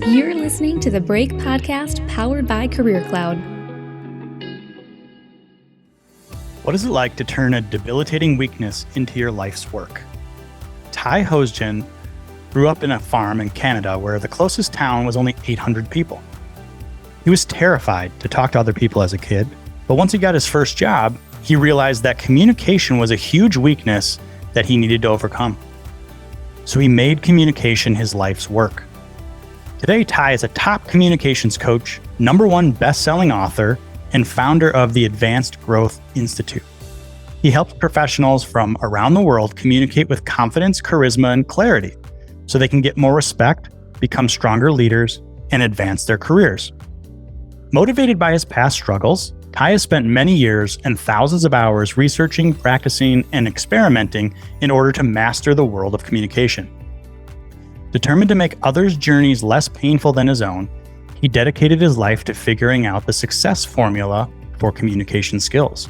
You're listening to the Break Podcast powered by Career Cloud. What is it like to turn a debilitating weakness into your life's work? Ty Hoesgen grew up in a farm in Canada where the closest town was only 800 people. He was terrified to talk to other people as a kid, but once he got his first job, he realized that communication was a huge weakness that he needed to overcome. So he made communication his life's work. Today, Ty is a top communications coach, #1 best-selling author, and founder of the Advanced Growth Institute. He helps professionals from around the world communicate with confidence, charisma, and clarity so they can get more respect, become stronger leaders, and advance their careers. Motivated by his past struggles, Ty has spent many years and thousands of hours researching, practicing, and experimenting in order to master the world of communication. Determined to make others' journeys less painful than his own, he dedicated his life to figuring out the success formula for communication skills.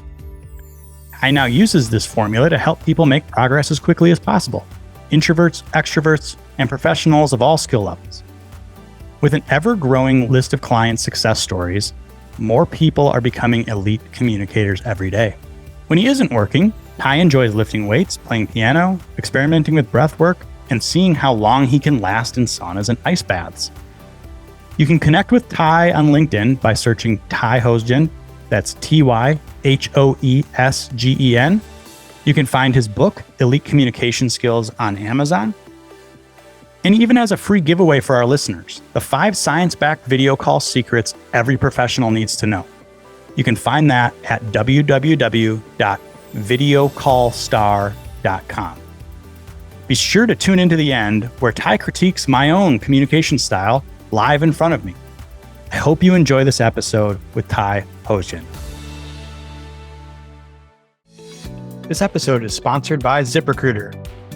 Ty now uses this formula to help people make progress as quickly as possible: introverts, extroverts, and professionals of all skill levels. With an ever-growing list of client success stories, more people are becoming elite communicators every day. When he isn't working, Ty enjoys lifting weights, playing piano, experimenting with breath work, and seeing how long he can last in saunas and ice baths. You can connect with Ty on LinkedIn by searching Ty Hoesgen. That's Tyhoesgen. You can find his book, Elite Communication Skills, on Amazon. And he even has a free giveaway for our listeners, the 5 science-backed video call secrets every professional needs to know. You can find that at www.videocallstar.com. Be sure to tune into the end where Ty critiques my own communication style live in front of me. I hope you enjoy this episode with Ty Hoesgen. This episode is sponsored by ZipRecruiter.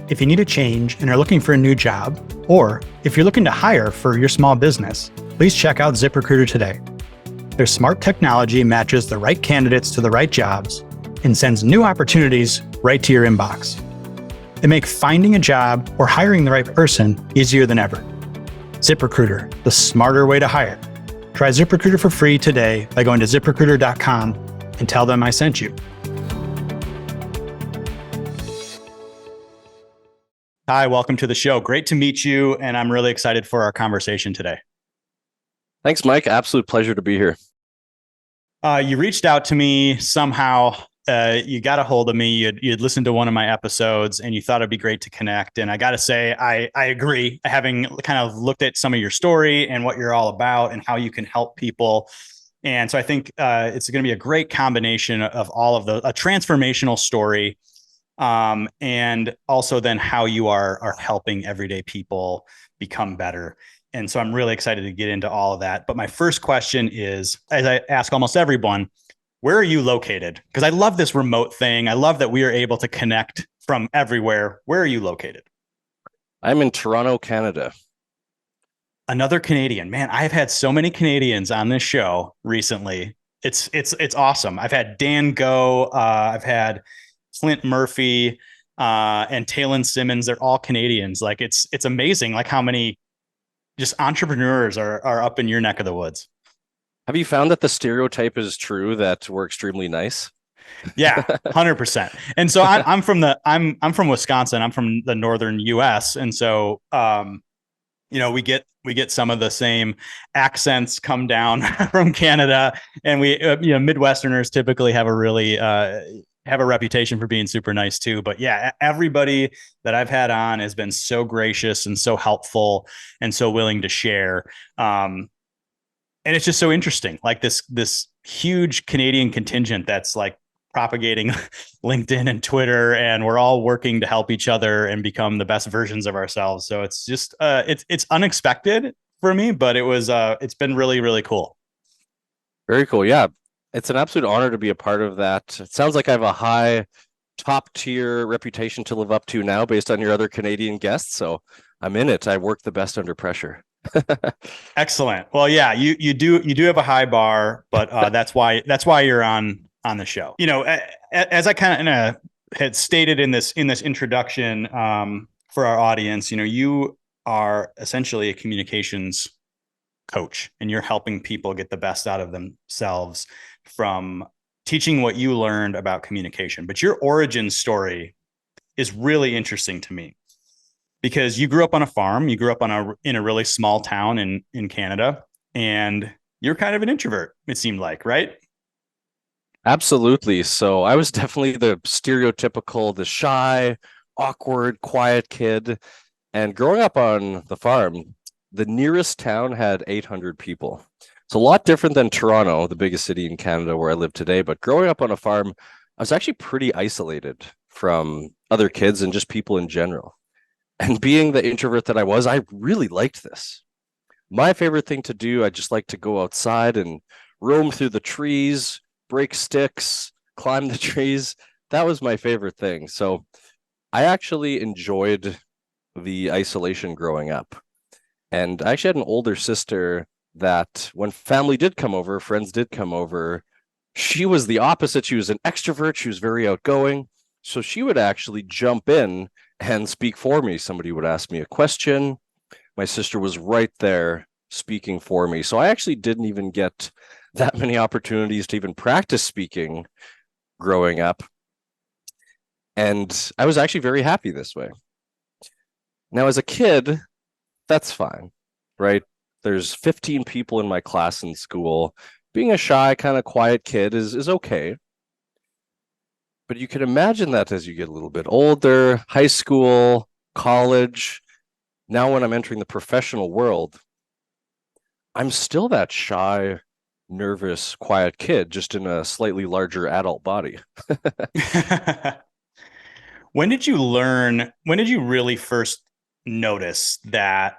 If you need a change and are looking for a new job, or if you're looking to hire for your small business, please check out ZipRecruiter today. Their smart technology matches the right candidates to the right jobs and sends new opportunities right to your inbox. They make finding a job or hiring the right person easier than ever. ZipRecruiter, the smarter way to hire. Try ZipRecruiter for free today by going to ZipRecruiter.com and tell them I sent you. Hi, welcome to the show. Great to meet you, and I'm really excited for our conversation today. Thanks, Mike. Absolute pleasure to be here. You reached out to me somehow. You got a hold of me. You'd listened to one of my episodes and you thought it'd be great to connect. And I got to say, I agree. Having kind of looked at some of your story and what you're all about and how you can help people. And so I think it's going to be a great combination of all of a transformational story. And also then how you are helping everyday people become better. And so I'm really excited to get into all of that. But my first question is, as I ask almost everyone, where are you located? Because I love this remote thing. I love that we are able to connect from everywhere. Where are you located? I'm in Toronto, Canada. Another Canadian. Man, I've had so many Canadians on this show recently. It's awesome. I've had Dan Go. I've had Clint Murphy and Taylon Simmons. They're all Canadians. Like it's amazing like how many just entrepreneurs are up in your neck of the woods. Have you found that the stereotype is true that we're extremely nice? Yeah, 100%. And so I'm from Wisconsin. I'm from the northern US. And so, we get some of the same accents come down from Canada, and we, Midwesterners typically have a really, have a reputation for being super nice too. But yeah, everybody that I've had on has been so gracious and so helpful and so willing to share. And it's just so interesting, like this huge Canadian contingent that's like propagating LinkedIn and Twitter, and we're all working to help each other and become the best versions of ourselves. So it's just it's unexpected for me, but it's been really, really cool. Very cool. Yeah, it's an absolute honor to be a part of that. It sounds like I have a high top tier reputation to live up to now based on your other Canadian guests. So I'm in it. I work the best under pressure. Excellent. Well, yeah, you do have a high bar, but that's why you're on the show. As I kind of had stated in this introduction for our audience, you are essentially a communications coach and you're helping people get the best out of themselves from teaching what you learned about communication. But your origin story is really interesting to me because you grew up on a farm, you grew up in a really small town in Canada, and you're kind of an introvert, it seemed like, right? Absolutely. So I was definitely the stereotypical, the shy, awkward, quiet kid. And growing up on the farm, the nearest town had 800 people. It's a lot different than Toronto, the biggest city in Canada where I live today. But growing up on a farm, I was actually pretty isolated from other kids and just people in general. And being the introvert that I was, I really liked this. My favorite thing to do, I just like to go outside and roam through the trees, break sticks, climb the trees. That was my favorite thing. So I actually enjoyed the isolation growing up. And I actually had an older sister that when family did come over, friends did come over, she was the opposite. She was an extrovert. She was very outgoing. So she would actually jump in and speak for me. Somebody would ask me a question. My sister was right there speaking for me. So I actually didn't even get that many opportunities to even practice speaking growing up. And I was actually very happy this way. Now, as a kid, that's fine, right? There's 15 people in my class in school. Being a shy, kind of quiet kid is okay. But you can imagine that as you get a little bit older, high school, college, now when I'm entering the professional world, I'm still that shy, nervous, quiet kid, just in a slightly larger adult body. When did you really first notice that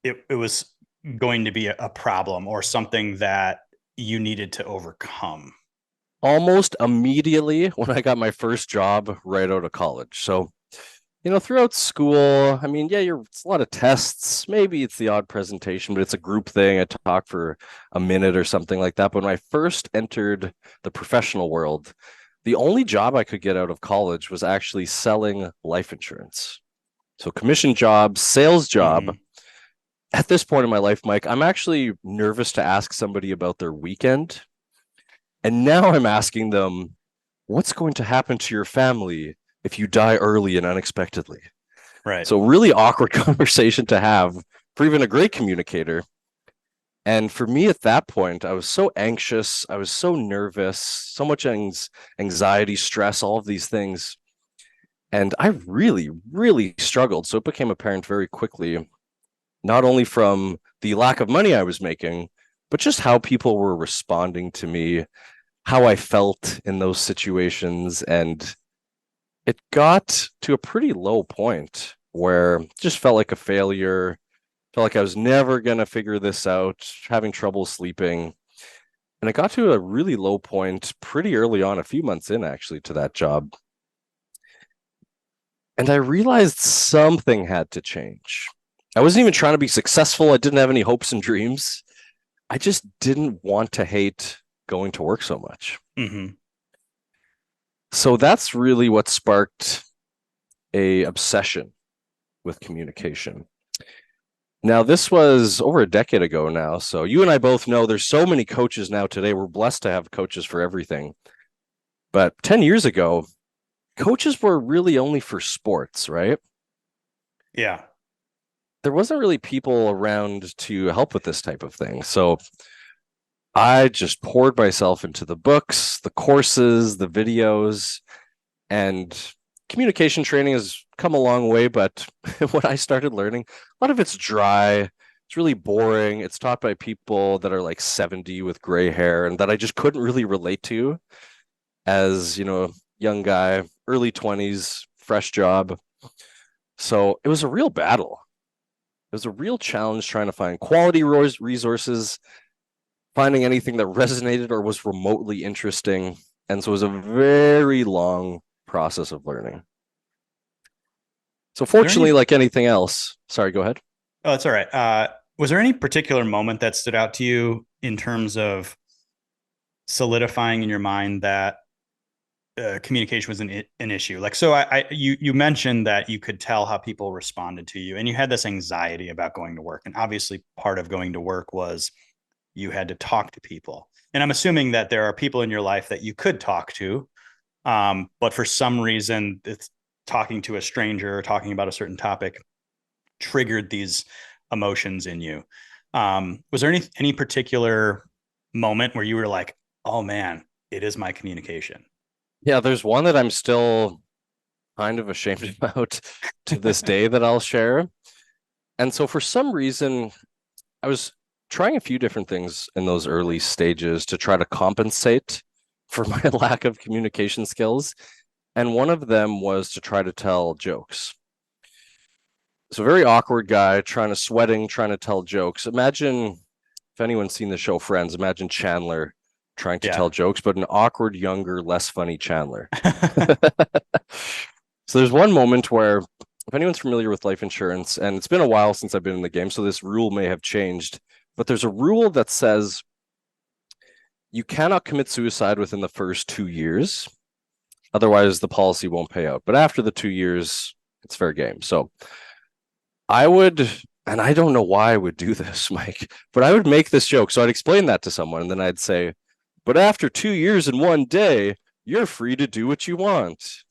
it was going to be a problem or something that you needed to overcome? Almost immediately when I got my first job right out of college. So, throughout school, I mean, yeah, it's a lot of tests. Maybe it's the odd presentation, but it's a group thing. I talk for a minute or something like that. But when I first entered the professional world, the only job I could get out of college was actually selling life insurance. So commission job, sales job. Mm-hmm. At this point in my life, Mike, I'm actually nervous to ask somebody about their weekend. And now I'm asking them, what's going to happen to your family if you die early and unexpectedly? Right. So really awkward conversation to have for even a great communicator. And for me at that point, I was so anxious, I was so nervous, so much anxiety, stress, all of these things. And I really, really struggled. So it became apparent very quickly, not only from the lack of money I was making, but just how people were responding to me, how I felt in those situations. And it got to a pretty low point where it just felt like a failure, felt like I was never going to figure this out, having trouble sleeping. And it got to a really low point pretty early on, a few months in actually to that job. And I realized something had to change. I wasn't even trying to be successful. I didn't have any hopes and dreams. I just didn't want to hate going to work so much. Mm-hmm. So that's really what sparked a obsession with communication. Now, this was over a decade ago now. So you and I both know there's so many coaches now today. We're blessed to have coaches for everything. But 10 years ago, coaches were really only for sports, right? Yeah. There wasn't really people around to help with this type of thing. So I just poured myself into the books, the courses, the videos, and communication training has come a long way. But when I started learning, a lot of it's dry. It's really boring. It's taught by people that are like 70 with gray hair and that I just couldn't really relate to as, young guy, early 20s, fresh job. So it was a real battle. It was a real challenge trying to find quality resources, finding anything that resonated or was remotely interesting. And so it was a very long process of learning. So fortunately, like anything else, sorry, go ahead. Oh, that's all right. Was there any particular moment that stood out to you in terms of solidifying in your mind that communication was an issue. Like, so you mentioned that you could tell how people responded to you, and you had this anxiety about going to work, and obviously part of going to work was you had to talk to people. And I'm assuming that there are people in your life that you could talk to, but for some reason, it's talking to a stranger or talking about a certain topic triggered these emotions in you. Was there any particular moment where you were like, "Oh man, it is my communication"? Yeah, there's one that I'm still kind of ashamed about to this day that I'll share. And so for some reason, I was trying a few different things in those early stages to try to compensate for my lack of communication skills. And one of them was to try to tell jokes. So very awkward guy trying to tell jokes. Imagine if anyone's seen the show Friends, imagine Chandler trying to Yeah. tell jokes, but an awkward, younger, less funny Chandler. So there's one moment where, if anyone's familiar with life insurance, and it's been a while since I've been in the game, so this rule may have changed, but there's a rule that says you cannot commit suicide within the first 2 years. Otherwise, the policy won't pay out. But after the 2 years, it's fair game. So I would, and I don't know why I would do this, Mike, but I would make this joke. So I'd explain that to someone, and then I'd say, but after 2 years and one day, you're free to do what you want.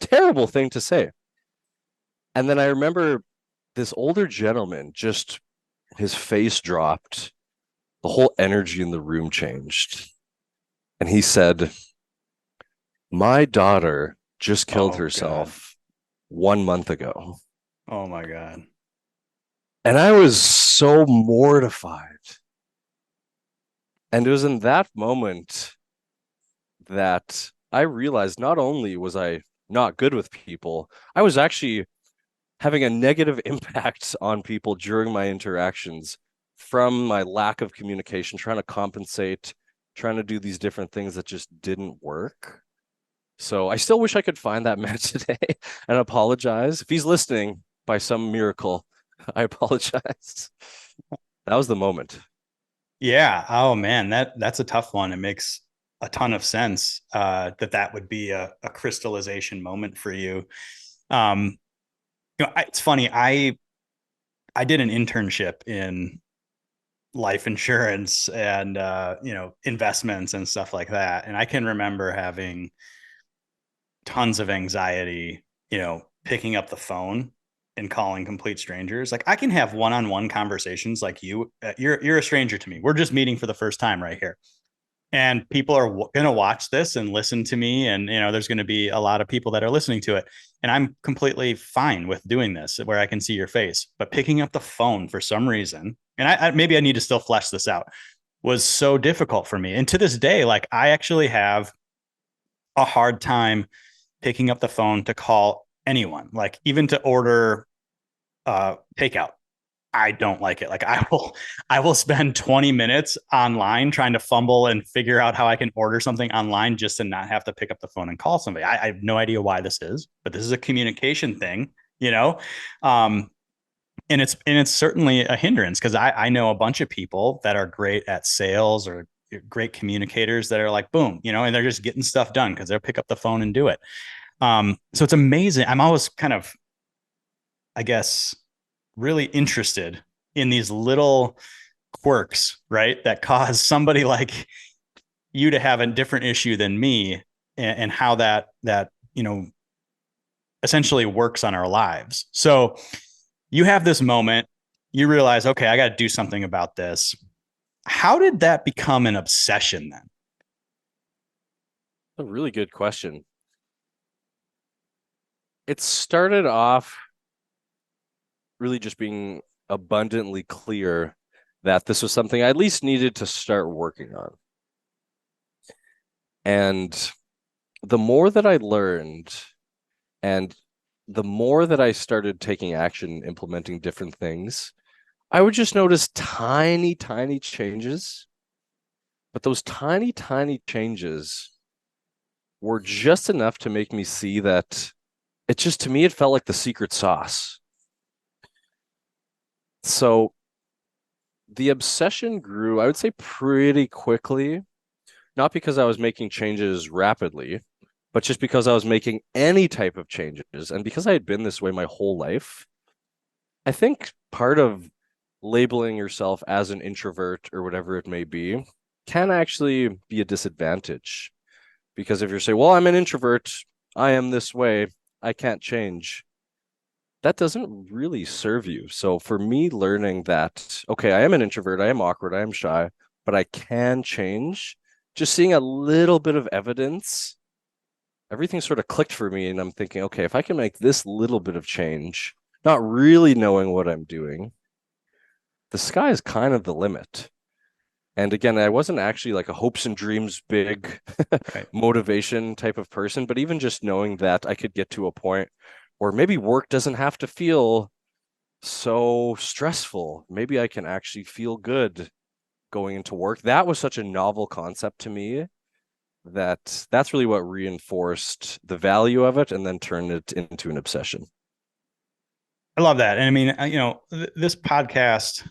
Terrible thing to say. And then I remember this older gentleman, just his face dropped, the whole energy in the room changed. And he said, my daughter just killed Oh God. herself 1 month ago. Oh my God. And I was so mortified. And it was in that moment that I realized not only was I not good with people, I was actually having a negative impact on people during my interactions from my lack of communication, trying to compensate, trying to do these different things that just didn't work. So I still wish I could find that man today and apologize. If he's listening by some miracle, I apologize. That was the moment. Yeah. Oh man, that's a tough one. It makes a ton of sense that would be a crystallization moment for you. Um, it's funny. I did an internship in life insurance and investments and stuff like that, and I can remember having tons of anxiety, picking up the phone and calling complete strangers. Like I can have one-on-one conversations like you. You're a stranger to me. We're just meeting for the first time right here. And people are going to watch this and listen to me, and there's going to be a lot of people that are listening to it, and I'm completely fine with doing this where I can see your face. But picking up the phone for some reason, and maybe I need to still flesh this out, was so difficult for me. And to this day, like I actually have a hard time picking up the phone to call anyone, like even to order takeout. I don't like it. Like I will spend 20 minutes online trying to fumble and figure out how I can order something online just to not have to pick up the phone and call somebody. I have no idea why this is, but this is a communication thing, you know? Um, and it's certainly a hindrance because I know a bunch of people that are great at sales or great communicators that are like, boom, and they're just getting stuff done because they'll pick up the phone and do it. So it's amazing. I'm always kind of, I guess, really interested in these little quirks, right? That cause somebody like you to have a different issue than me, and how that essentially works on our lives. So you have this moment, you realize, okay, I got to do something about this. How did that become an obsession then? A really good question. It started off really just being abundantly clear that this was something I at least needed to start working on. And the more that I learned and the more that I started taking action, implementing different things, I would just notice tiny, tiny changes. But those tiny, tiny changes were just enough to make me see that to me, it felt like the secret sauce. So the obsession grew, I would say, pretty quickly, not because I was making changes rapidly, But just because I was making any type of changes, and because I had been this way my whole life, I think part of labeling yourself as an introvert or whatever it may be can actually be a disadvantage. Because if you're saying, well, I'm an introvert, I am this way, I can't change, that doesn't really serve you. So for me, learning that, okay, I am an introvert, I am awkward, I am shy, but I can change, just seeing a little bit of evidence, everything sort of clicked for me. And I'm thinking, okay, if I can make this little bit of change, not really knowing what I'm doing, the sky is kind of the limit. And again, I wasn't actually like a hopes and dreams big Right. motivation type of person, but even just knowing that I could get to a point where maybe work doesn't have to feel so stressful. Maybe I can actually feel good going into work. That was such a novel concept to me that that's really what reinforced the value of it and then turned it into an obsession. I love that. And I mean, this podcast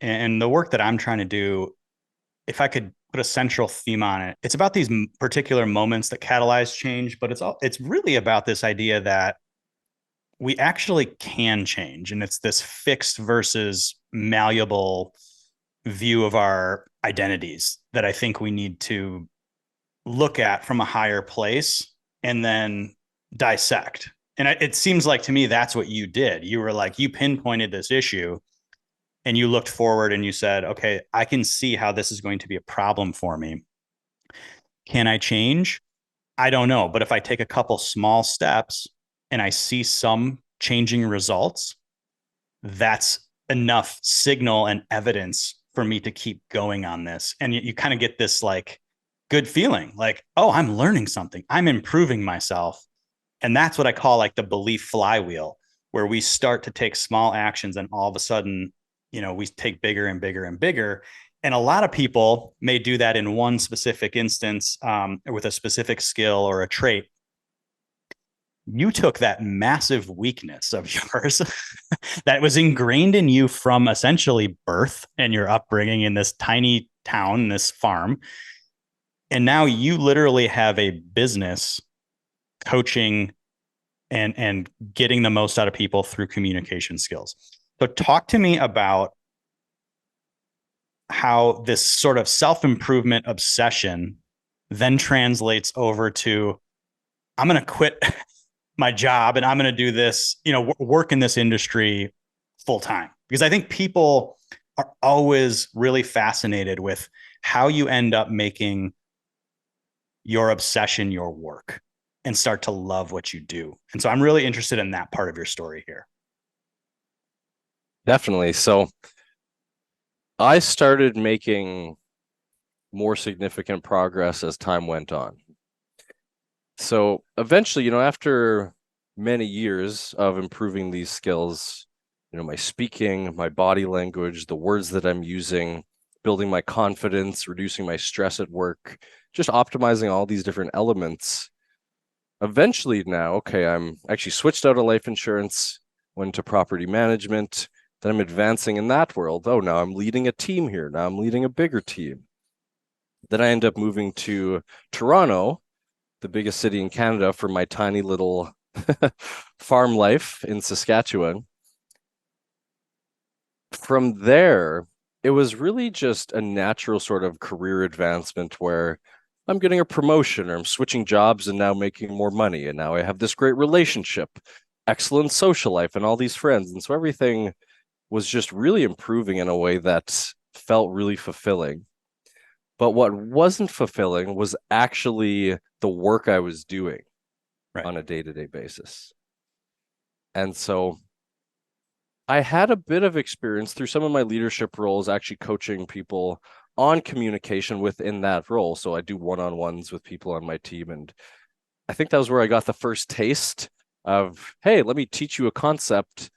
and the work that I'm trying to do, if I could put a central theme on it, it's about these particular moments that catalyze change, but it's really about this idea that we actually can change. And it's this fixed versus malleable view of our identities that I think we need to look at from a higher place and then dissect. And it seems like to me that's what you did. You were like, you pinpointed this issue and you looked forward and you said, okay, I can see how this is going to be a problem for me. Can I change? I don't know. But if I take a couple small steps and I see some changing results, that's enough signal and evidence for me to keep going on this. And you kind of get this like good feeling like, oh, I'm learning something, I'm improving myself. And that's what I call like the belief flywheel, where we start to take small actions and all of a sudden, we take bigger and bigger and bigger. And a lot of people may do that in one specific instance, with a specific skill or a trait. You took that massive weakness of yours that was ingrained in you from essentially birth and your upbringing in this tiny town, this farm. And now you literally have a business coaching and getting the most out of people through communication skills. So talk to me about how this sort of self-improvement obsession then translates over to, I'm going to quit my job and I'm going to do this, work in this industry full time. Because I think people are always really fascinated with how you end up making your obsession your work and start to love what you do. And so I'm really interested in that part of your story here. Definitely. So I started making more significant progress as time went on. So eventually, after many years of improving these skills, my speaking, my body language, the words that I'm using, building my confidence, reducing my stress at work, just optimizing all these different elements. Eventually now, okay, I'm actually switched out of life insurance, went to property management, then I'm advancing in that world. Oh, now I'm leading a team here. Now I'm leading a bigger team. Then I end up moving to Toronto, the biggest city in Canada, for my tiny little farm life in Saskatchewan. From there, it was really just a natural sort of career advancement where I'm getting a promotion or I'm switching jobs and now making more money. And now I have this great relationship, excellent social life, and all these friends. And so everything was just really improving in a way that felt really fulfilling. But what wasn't fulfilling was actually the work I was doing on a day-to-day basis. And so I had a bit of experience through some of my leadership roles, actually coaching people on communication within that role. So I do one-on-ones with people on my team. And I think that was where I got the first taste of, hey, let me teach you a concept,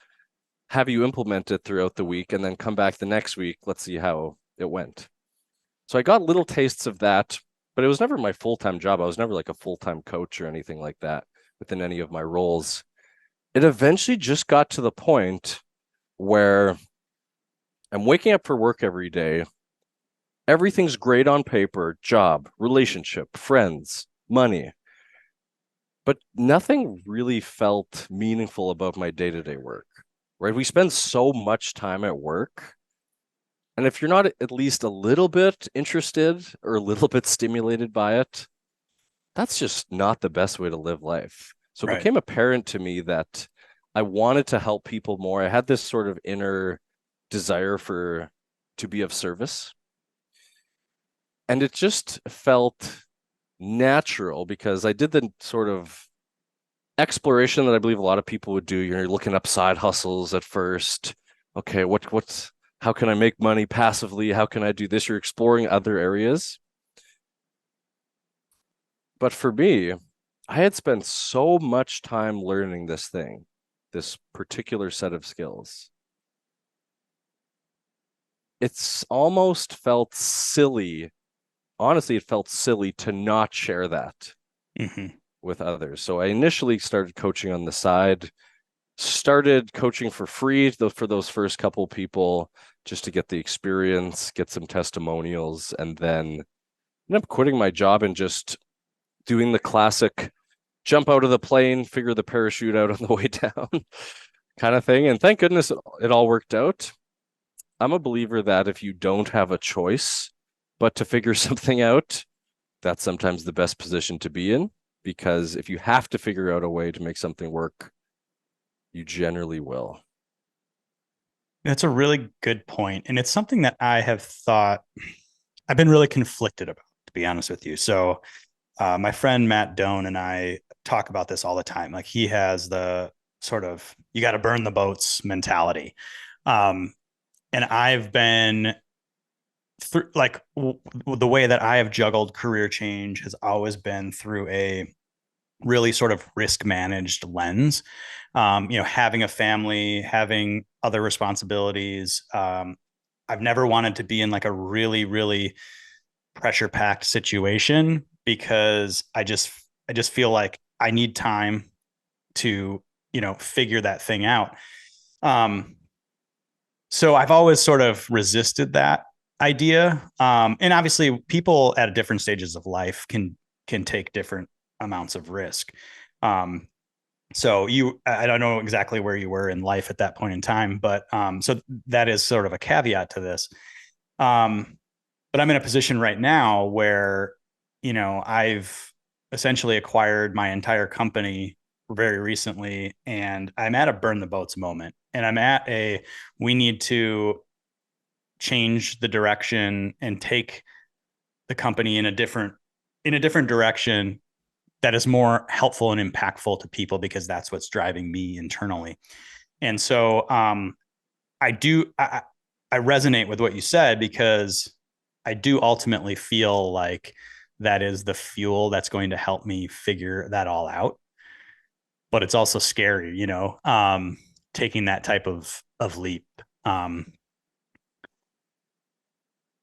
have you implement it throughout the week, and then come back the next week. Let's see how it went. So I got little tastes of that, but it was never my full-time job. I was never like a full-time coach or anything like that within any of my roles. It eventually just got to the point where I'm waking up for work every day. Everything's great on paper, job, relationship, friends, money. but nothing really felt meaningful about my day-to-day work, right? We spend so much time at work. And if you're not at least a little bit interested or a little bit stimulated by it, that's just not the best way to live life. So it Right. became apparent to me that I wanted to help people more. I had this sort of inner desire for to be of service. And it just felt natural because I did the sort of exploration that I believe a lot of people would do. You're looking up side hustles at first. Okay, what's how can I make money passively? How can I do this? You're exploring other areas. But for me, I had spent so much time learning this thing, this particular set of skills. It's almost felt silly. Honestly, it felt silly to not share that Mm-hmm. with others. So I initially started coaching on the side, started coaching for free for those first couple people just to get the experience, get some testimonials, and then ended up quitting my job and just doing the classic jump out of the plane, figure the parachute out on the way down kind of thing. And thank goodness it all worked out. I'm a believer that if you don't have a choice but to figure something out, that's sometimes the best position to be in, because if you have to figure out a way to make something work, you generally will. That's a really good point. And it's something that I have thought, I've been really conflicted about, to be honest with you. So, my friend Matt Doan and I talk about this all the time. Like he has the sort of, you got to burn the boats mentality. Um, and I've been through like the way that I have juggled career change has always been through a really sort of risk managed lens. Having a family, having other responsibilities. I've never wanted to be in like a really, really pressure packed situation because I just feel like I need time to, figure that thing out. Um, so I've always sort of resisted that idea. And obviously people at different stages of life can take different amounts of risk. Um, so I don't know exactly where you were in life at that point in time, but so that is sort of a caveat to this. Um, but I'm in a position right now where, I've essentially acquired my entire company very recently, and I'm at a burn the boats moment. And I'm at we need to change the direction and take the company in a different direction that is more helpful and impactful to people because that's what's driving me internally. And so I do I resonate with what you said because I do ultimately feel like that is the fuel that's going to help me figure that all out. But it's also scary, taking that type of leap. Um,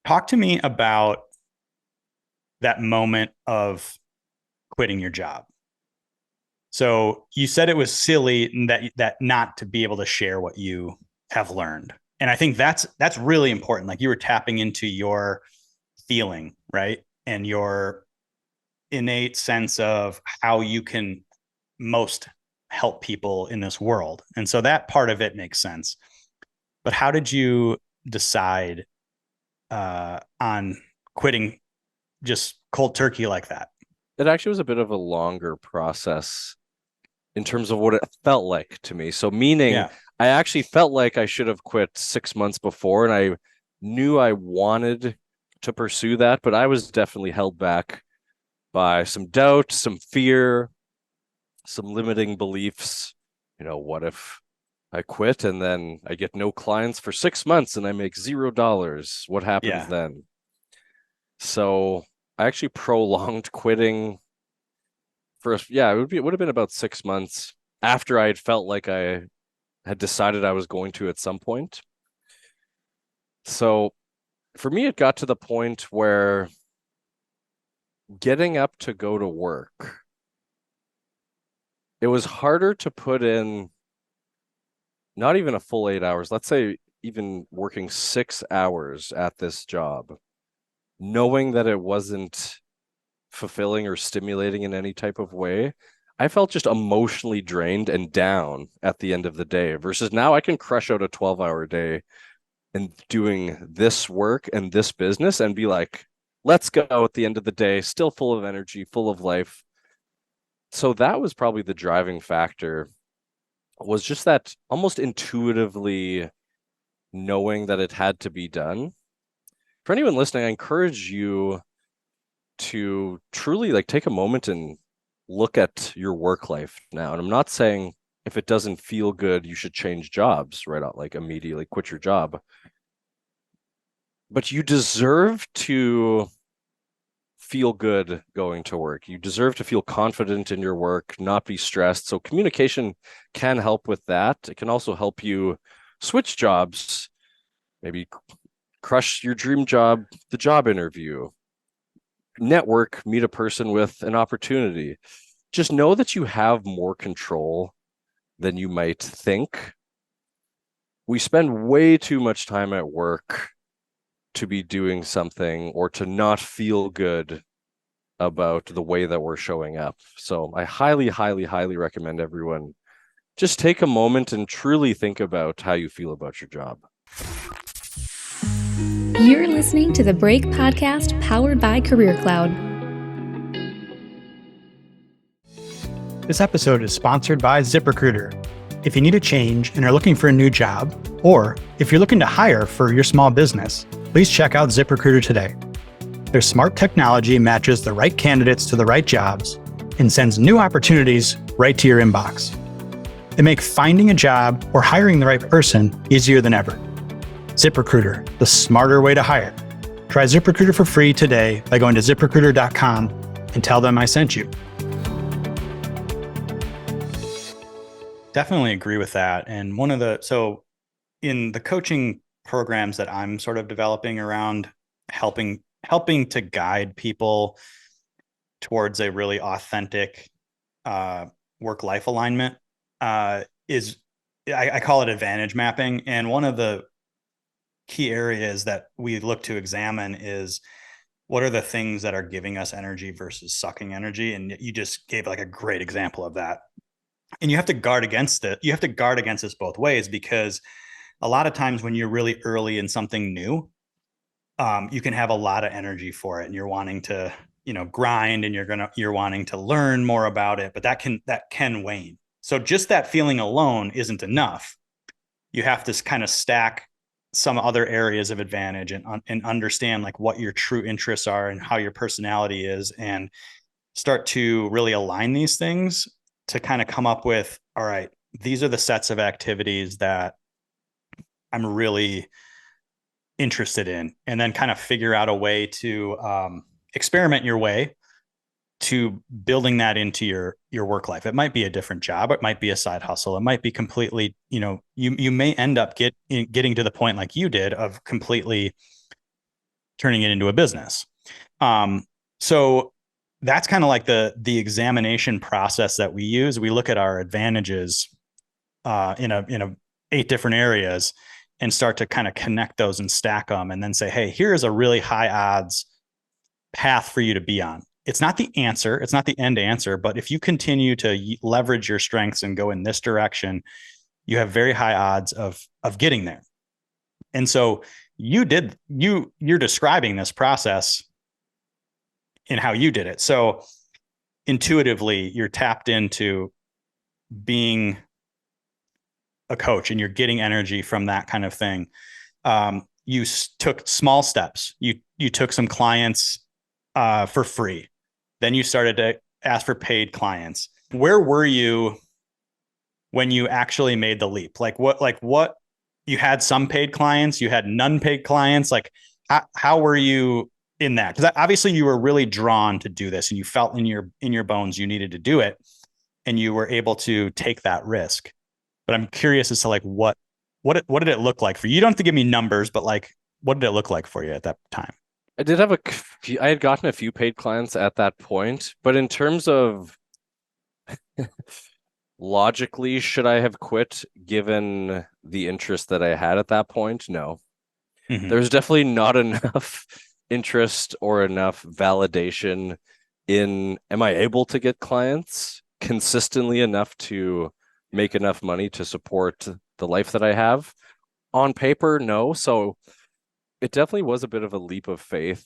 Talk to me about that moment of quitting your job. So you said it was silly that not to be able to share what you have learned. And I think that's really important. Like you were tapping into your feeling, right? And your innate sense of how you can most help people in this world. And so that part of it makes sense. But how did you decide on quitting just cold turkey like that? It actually was a bit of a longer process in terms of what it felt like to me. So, meaning Yeah. I actually felt like I should have quit 6 months before, and I knew I wanted to pursue that, but I was definitely held back by some doubt, some fear, some limiting beliefs. What if I quit and then I get no clients for 6 months and I make $0? What happens Yeah. then? So I actually prolonged quitting for yeah, it would have been about 6 months after I had felt like I had decided I was going to at some point. So for me, it got to the point where getting up to go to work, it was harder to put in not even a full 8 hours, let's say even working 6 hours at this job, knowing that it wasn't fulfilling or stimulating in any type of way. I felt just emotionally drained and down at the end of the day versus now I can crush out a 12-hour day and doing this work and this business and be like, let's go at the end of the day, still full of energy, full of life. So that was probably the driving factor, was just that almost intuitively knowing that it had to be done. For anyone listening, I encourage you to truly like take a moment and look at your work life now. And I'm not saying if it doesn't feel good, you should change jobs right out, like immediately quit your job. But you deserve to feel good going to work. You deserve to feel confident in your work, not be stressed. So communication can help with that. It can also help you switch jobs, maybe crush your dream job, the job interview, network, meet a person with an opportunity. Just know that you have more control than you might think. We spend way too much time at work to be doing something or to not feel good about the way that we're showing up. So I highly, highly, highly recommend everyone just take a moment and truly think about how you feel about your job. You're listening to the Break Podcast powered by Career Cloud. This episode is sponsored by ZipRecruiter. If you need a change and are looking for a new job, or if you're looking to hire for your small business, please check out ZipRecruiter today. Their smart technology matches the right candidates to the right jobs and sends new opportunities right to your inbox. They make finding a job or hiring the right person easier than ever. ZipRecruiter, the smarter way to hire. Try ZipRecruiter for free today by going to ziprecruiter.com and tell them I sent you. Definitely agree with that. And so in the coaching programs that I'm sort of developing around helping to guide people towards a really authentic work-life alignment is I call it advantage mapping. And one of the key areas that we look to examine is what are the things that are giving us energy versus sucking energy. And you just gave like a great example of that. And you have to guard against it. You have to guard against this both ways, because a lot of times when you're really early in something new, you can have a lot of energy for it and you're wanting to, grind and you're wanting to learn more about it, but that can wane. So just that feeling alone isn't enough. You have to kind of stack some other areas of advantage and understand like what your true interests are and how your personality is, and start to really align these things to kind of come up with, all right, these are the sets of activities that I'm really interested in, and then kind of figure out a way to experiment your way to building that into your work life. It might be a different job. It might be a side hustle. It might be completely, you may end up getting to the point like you did of completely turning it into a business. So that's kind of like the examination process that we use. We look at our advantages in a 8 different areas and start to kind of connect those and stack them, and then say, hey, here's a really high odds path for you to be on. It's not the answer. It's not the end answer. But if you continue to leverage your strengths and go in this direction, you have very high odds of getting there. And so you're describing this process in how you did it. So intuitively, you're tapped into being a coach and you're getting energy from that kind of thing. You took small steps. You took some clients for free. Then you started to ask for paid clients. Where were you when you actually made the leap? Like what you had some paid clients, you had none paid clients. Like how were you in that? Because obviously you were really drawn to do this and you felt in your bones you needed to do it, and you were able to take that risk. But I'm curious as to like what did it look like for you? You don't have to give me numbers, but like what did it look like for you at that time? I did have I had gotten a few paid clients at that point, but in terms of logically, should I have quit given the interest that I had at that point? No. Mm-hmm. There's definitely not enough interest or enough validation in, am I able to get clients consistently enough to make enough money to support the life that I have? On paper, no. So it definitely was a bit of a leap of faith.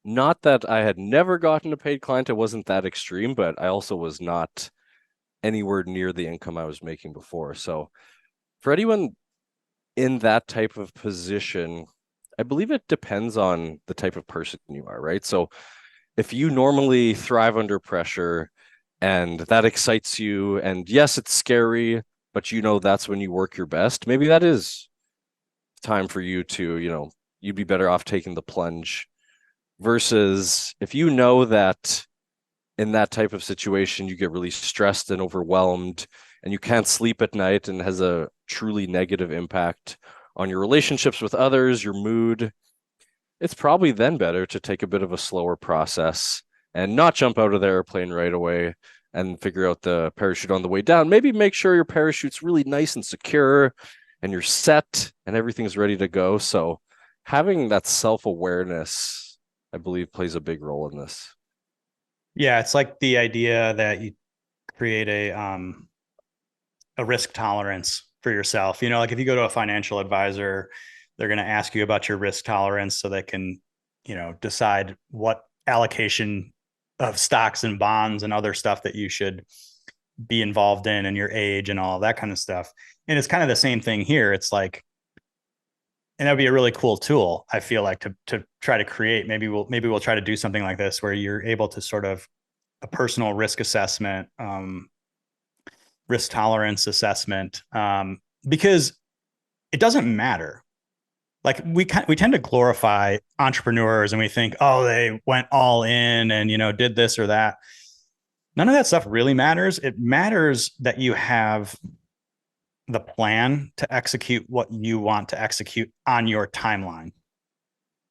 Not that I had never gotten a paid client, it wasn't that extreme, but I also was not anywhere near the income I was making before. So for anyone in that type of position, I believe it depends on the type of person you are, right? So if you normally thrive under pressure and that excites you, and yes, it's scary, but you know that's when you work your best, maybe that is time for you to, you'd be better off taking the plunge versus if you know that in that type of situation you get really stressed and overwhelmed and you can't sleep at night and has a truly negative impact on your relationships with others, your mood, it's probably then better to take a bit of a slower process and not jump out of the airplane right away and figure out the parachute on the way down. Maybe make sure your parachute's really nice and secure and you're set and everything's ready to go. So having that self-awareness, I believe, plays a big role in this. Yeah, it's like the idea that you create a risk tolerance for yourself. Like if you go to a financial advisor, they're going to ask you about your risk tolerance so they can, decide what allocation of stocks and bonds and other stuff that you should be involved in and your age and all that kind of stuff. And it's kind of the same thing here. It's like, and that'd be a really cool tool, I feel like, to try to create. Maybe we'll try to do something like this where you're able to sort of a personal risk assessment, risk tolerance assessment, because it doesn't matter. Like we tend to glorify entrepreneurs and we think, oh, they went all in and did this or that. None of that stuff really matters. It matters that you have the plan to execute what you want to execute on your timeline.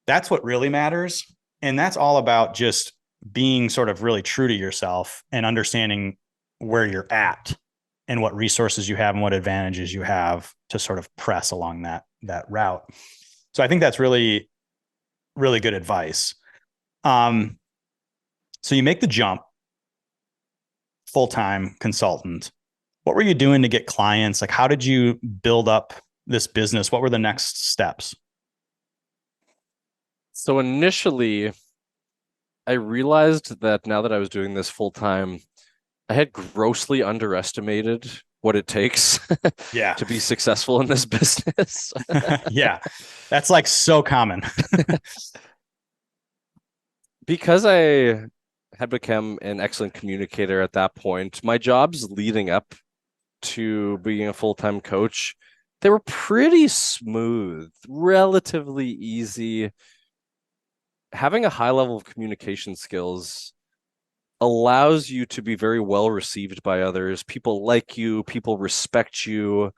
That's what really matters. And that's all about just being sort of really true to yourself and understanding where you're at and what resources you have and what advantages you have to sort of press along that route. So I think that's really, really good advice. So you make the jump, full-time consultant. What were you doing to get clients? Like, how did you build up this business? What were the next steps? So initially, I realized that now that I was doing this full time, I had grossly underestimated what it takes Yeah. to be successful in this business. Yeah. That's like so common. Because I had become an excellent communicator at that point, my jobs leading up to being a full-time coach, they were pretty smooth, relatively easy. Having a high level of communication skills allows you to be very well received by others. People like you, people respect you.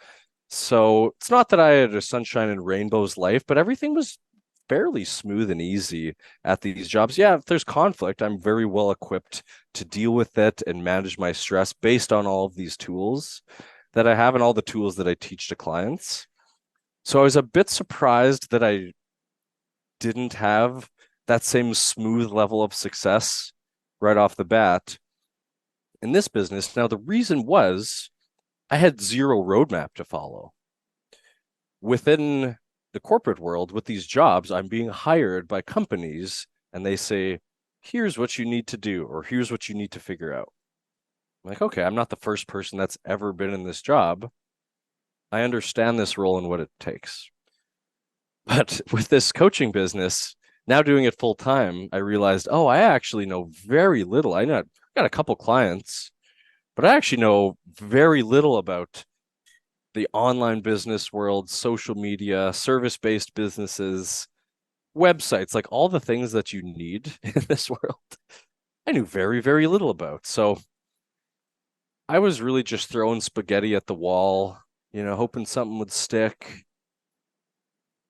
So it's not that I had a sunshine and rainbows life, but everything was fairly smooth and easy at these jobs. Yeah, if there's conflict, I'm very well equipped to deal with it and manage my stress based on all of these tools that I have and all the tools that I teach to clients. So I was a bit surprised that I didn't have that same smooth level of success right off the bat in this business. Now, the reason was I had zero roadmap to follow. Within the corporate world, with these jobs, I'm being hired by companies and they say, here's what you need to do, or here's what you need to figure out. I'm like, okay, I'm not the first person that's ever been in this job. I understand this role and what it takes. But with this coaching business, now doing it full time, I realized, oh, I actually know very little. I got a couple clients, but I actually know very little about the online business world, social media, service-based businesses, websites, like all the things that you need in this world. I knew very, very little about. So I was really just throwing spaghetti at the wall, hoping something would stick.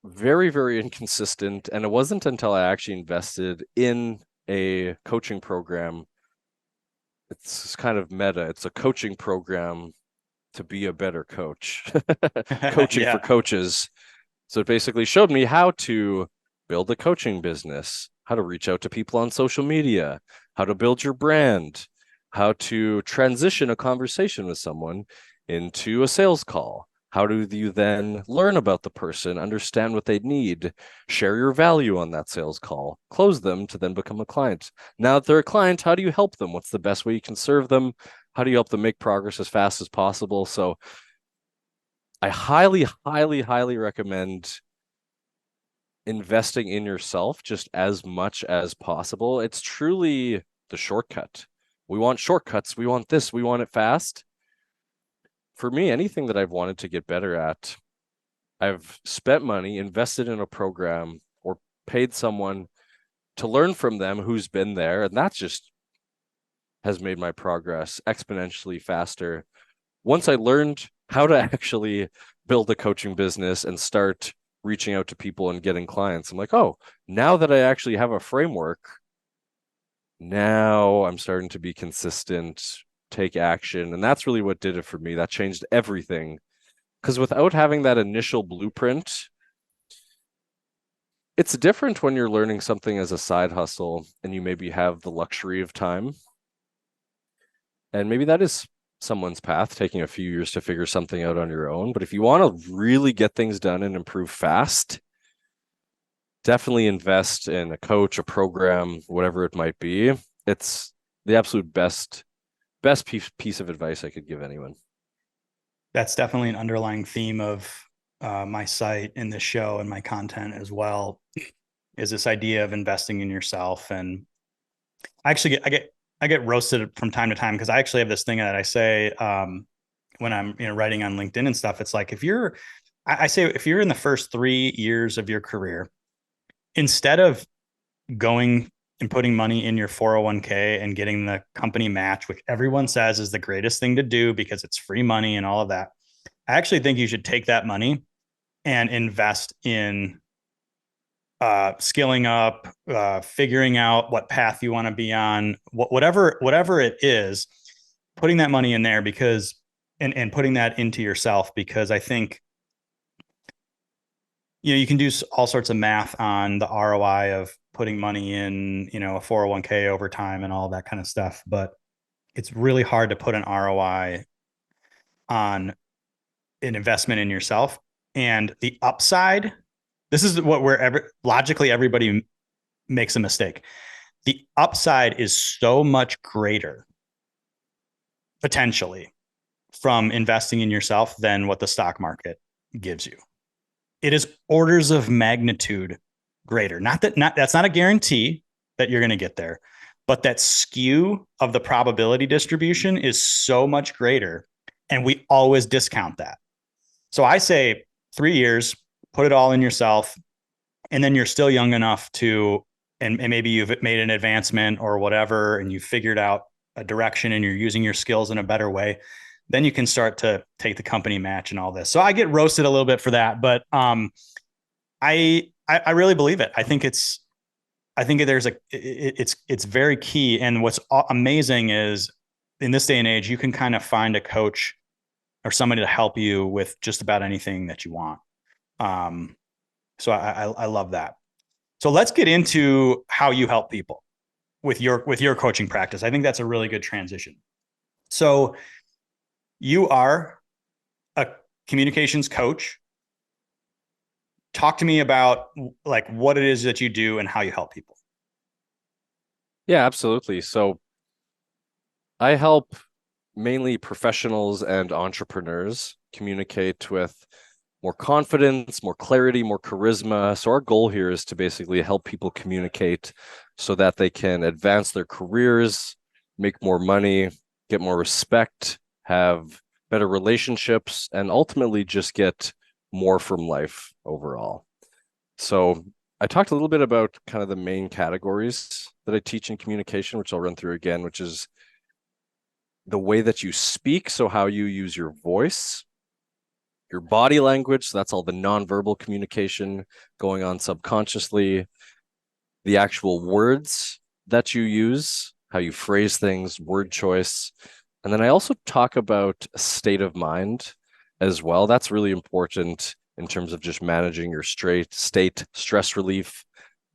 Very, very inconsistent. And it wasn't until I actually invested in a coaching program. It's kind of meta. It's a coaching program to be a better coach, coaching for coaches. So it basically showed me how to build a coaching business, how to reach out to people on social media, how to build your brand, how to transition a conversation with someone into a sales call. How do you then learn about the person, understand what they need, share your value on that sales call, close them to then become a client? Now that they're a client, how do you help them? What's the best way you can serve them? How do you help them make progress as fast as possible? So I highly, highly, highly recommend investing in yourself just as much as possible. It's truly the shortcut. We want shortcuts. We want this. We want it fast. For me, anything that I've wanted to get better at, I've spent money, invested in a program, or paid someone to learn from them who's been there. And that just has made my progress exponentially faster. Once I learned how to actually build a coaching business and start reaching out to people and getting clients, I'm like, oh, now that I actually have a framework, now I'm starting to be consistent, take action. And that's really what did it for me. That changed everything. Because without having that initial blueprint, it's different when you're learning something as a side hustle and you maybe have the luxury of time. And maybe that is someone's path, taking a few years to figure something out on your own. But if you want to really get things done and improve fast, definitely invest in a coach, a program, whatever it might be. It's the absolute best piece of advice I could give anyone. That's definitely an underlying theme of my site and this show and my content as well, is this idea of investing in yourself. And I actually I get roasted from time to time because I actually have this thing that I say when I'm writing on LinkedIn and stuff. It's like I say if you're in the first 3 years of your career, instead of going and putting money in your 401k and getting the company match, which everyone says is the greatest thing to do because it's free money and all of that, I actually think you should take that money and invest in skilling up, figuring out what path you want to be on, whatever it is, putting that money in there because and putting that into yourself, because I think you can do all sorts of math on the ROI of putting money in, a 401k over time and all that kind of stuff. But it's really hard to put an ROI on an investment in yourself. And the upside, this is logically everybody makes a mistake. The upside is so much greater potentially from investing in yourself than what the stock market gives you. It is orders of magnitude greater. That's not a guarantee that you're going to get there, but that skew of the probability distribution is so much greater, and we always discount that. So I say 3 years, put it all in yourself, and then you're still young enough to, and maybe you've made an advancement or whatever, and you've figured out a direction and you're using your skills in a better way. Then you can start to take the company match and all this. So I get roasted a little bit for that, but I really believe it. I think it's very key. And what's amazing is in this day and age, you can kind of find a coach or somebody to help you with just about anything that you want. So I love that. So let's get into how you help people with your coaching practice. I think that's a really good transition. So you are a communications coach. Talk to me about like what it is that you do and how you help people. Yeah, absolutely. So I help mainly professionals and entrepreneurs communicate with more confidence, more clarity, more charisma. So our goal here is to basically help people communicate so that they can advance their careers, make more money, get more respect, have better relationships, and ultimately just get more from life overall. So I talked a little bit about kind of the main categories that I teach in communication, which I'll run through again, which is the way that you speak. So how you use your voice, your body language. So that's all the nonverbal communication going on subconsciously, the actual words that you use, how you phrase things, word choice. And then I also talk about a state of mind as well. That's really important in terms of just managing your state, stress relief,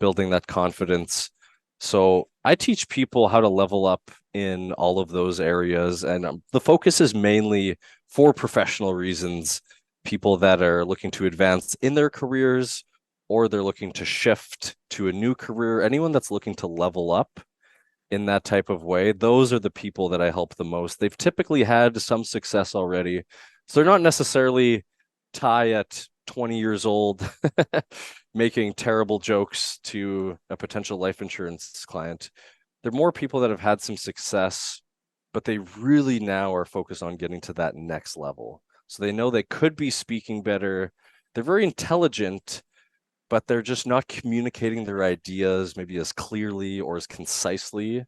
building that confidence. So I teach people how to level up in all of those areas. And the focus is mainly for professional reasons, people that are looking to advance in their careers or they're looking to shift to a new career, anyone that's looking to level up in that type of way, those are the people that I help the most. They've typically had some success already. So they're not necessarily Ty at 20 years old making terrible jokes to a potential life insurance client. They're more people that have had some success, but they really now are focused on getting to that next level. So they know they could be speaking better. They're very intelligent, but they're just not communicating their ideas maybe as clearly or as concisely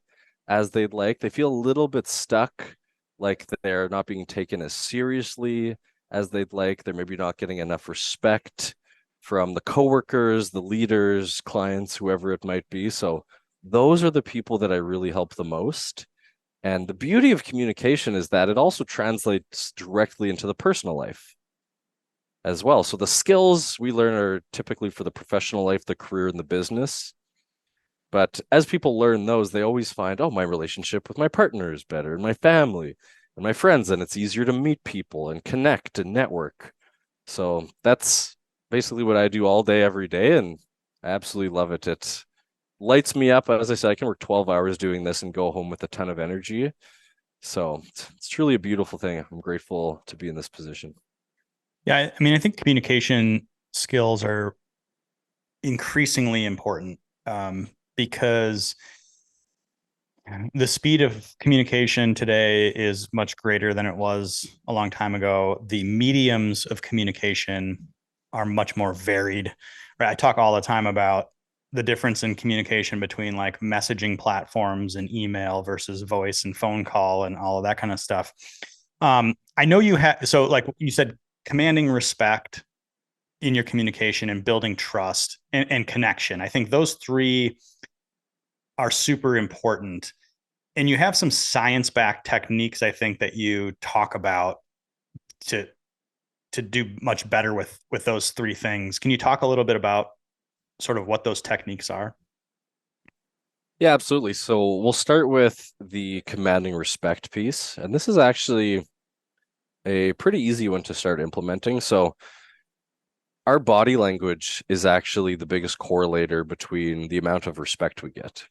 as they'd like. They feel a little bit stuck, like they're not being taken as seriously as they'd like. They're maybe not getting enough respect from the coworkers, the leaders, clients, whoever it might be. So those are the people that I really help the most. And the beauty of communication is that it also translates directly into the personal life as well. So the skills we learn are typically for the professional life, the career, and the business. But as people learn those, they always find, oh, my relationship with my partner is better, and my family, and my friends, and it's easier to meet people and connect and network. So that's basically what I do all day, every day, and I absolutely love it. It lights me up. As I said, I can work 12 hours doing this and go home with a ton of energy. So it's truly a beautiful thing. I'm grateful to be in this position. Yeah, I mean, I think communication skills are increasingly important because the speed of communication today is much greater than it was a long time ago. The mediums of communication are much more varied. Right? I talk all the time about the difference in communication between like messaging platforms and email versus voice and phone call and all of that kind of stuff. I know you have, so like you said, commanding respect in your communication and building trust and connection. I think those three are super important. And you have some science-backed techniques, I think, that you talk about to do much better with those three things. Can you talk a little bit about sort of what those techniques are? Yeah, absolutely. So we'll start with the commanding respect piece. And this is actually a pretty easy one to start implementing. So our body language is actually the biggest correlator between the amount of respect we get.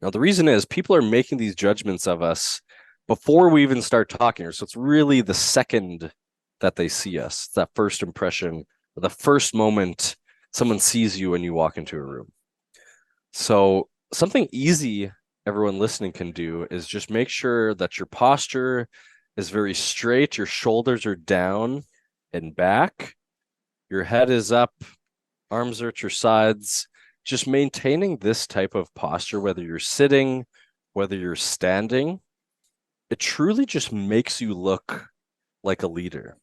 Now, the reason is people are making these judgments of us before we even start talking. So it's really the second that they see us, that first impression, the first moment someone sees you when you walk into a room. So something easy everyone listening can do is just make sure that your posture is very straight, your shoulders are down and back, your head is up, arms are at your sides. Just maintaining this type of posture, whether you're sitting, whether you're standing, it truly just makes you look like a leader.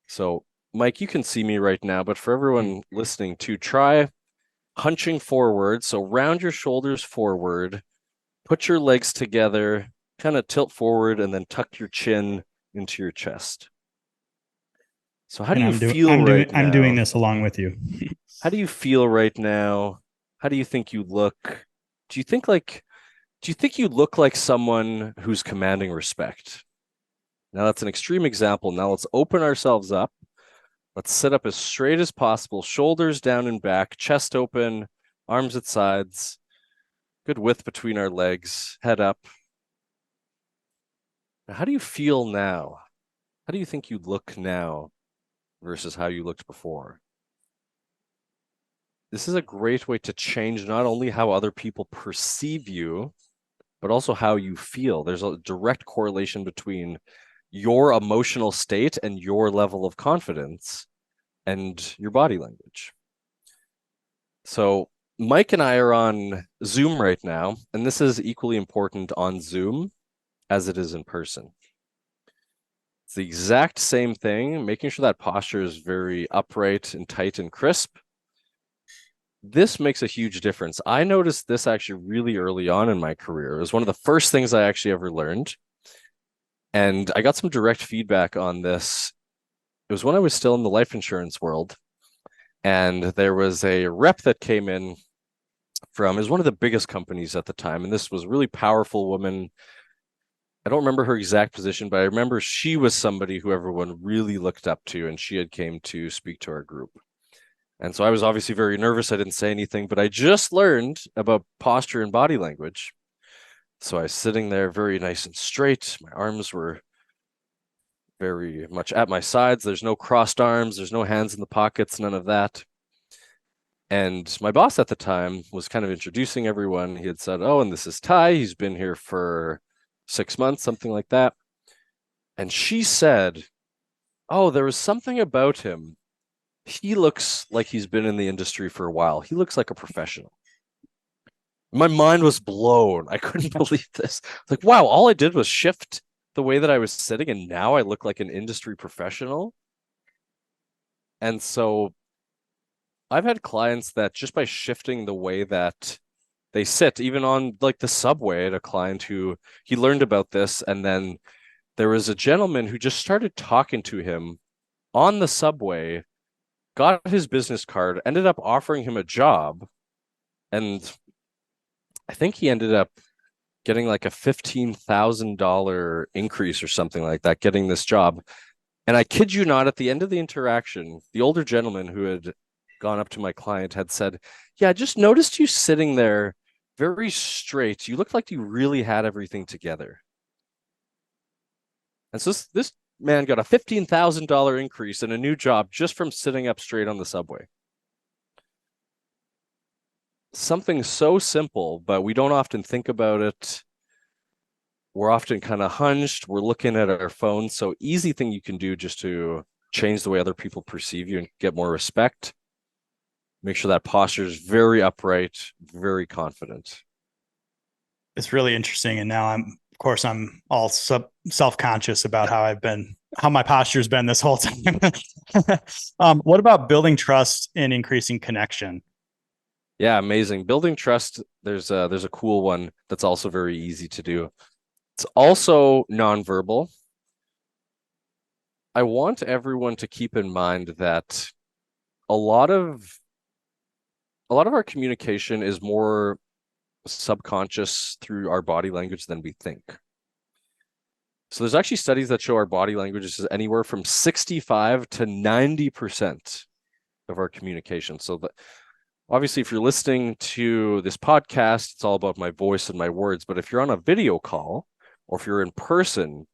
So, Mike, you can see me right now, but for everyone listening to try hunching forward. So round your shoulders forward, put your legs together, kind of tilt forward, and then tuck your chin into your chest. So how do you feel right now? I'm doing this along with you. How do you feel right now? How do you think you look? Do you think like do you think you look like someone who's commanding respect? Now that's an extreme example. Now let's open ourselves up. Let's sit up as straight as possible, shoulders down and back, chest open, arms at sides, good width between our legs, head up. Now, how do you feel now? How do you think you look now versus how you looked before? This is a great way to change not only how other people perceive you, but also how you feel. There's a direct correlation between your emotional state and your level of confidence and your body language. So Mike and I are on Zoom right now, and this is equally important on Zoom as it is in person. It's the exact same thing, making sure that posture is very upright and tight and crisp. This makes a huge difference. I noticed this actually really early on in my career. It was one of the first things I actually ever learned. And I got some direct feedback on this. It was when I was still in the life insurance world. And there was a rep that came in from is one of the biggest companies at the time. And this was a really powerful woman. I don't remember her exact position, but I remember she was somebody who everyone really looked up to, and she had came to speak to our group. And so I was obviously very nervous. I didn't say anything, but I just learned about posture and body language. So I was sitting there very nice and straight. My arms were very much at my sides. There's no crossed arms. There's no hands in the pockets, none of that. And my boss at the time was kind of introducing everyone. He had said, oh, and this is Ty. He's been here for 6 months, something like that. And she said, oh, there was something about him. He looks like he's been in the industry for a while. He looks like a professional. My mind was blown. I couldn't believe this. Like, wow, all I did was shift the way that I was sitting, and now I look like an industry professional. And so I've had clients that just by shifting the way that they sit, even on like the subway, I had a client who he learned about this, and then there was a gentleman who just started talking to him on the subway, got his business card, ended up offering him a job, and I think he ended up getting like a $15,000 increase or something like that, getting this job. And I kid you not, at the end of the interaction, the older gentleman who had gone up to my client had said, yeah, I just noticed you sitting there very straight. You looked like you really had everything together. And so this man got a $15,000 increase and a new job just from sitting up straight on the subway. Something so simple, but we don't often think about it. We're often kind of hunched. We're looking at our phones. So easy thing you can do just to change the way other people perceive you and get more respect. Make sure that posture is very upright, very confident. It's really interesting. And now I'm all self-conscious about how my posture's been this whole time. What about building trust and increasing connection? Yeah, amazing. Building trust, there's a cool one that's also very easy to do. It's also nonverbal. I want everyone to keep in mind that a lot of our communication is more subconscious through our body language than we think. So there's actually studies that show our body language is anywhere from 65 to 90% of our communication. So obviously, if you're listening to this podcast, it's all about my voice and my words. But if you're on a video call or if you're in person,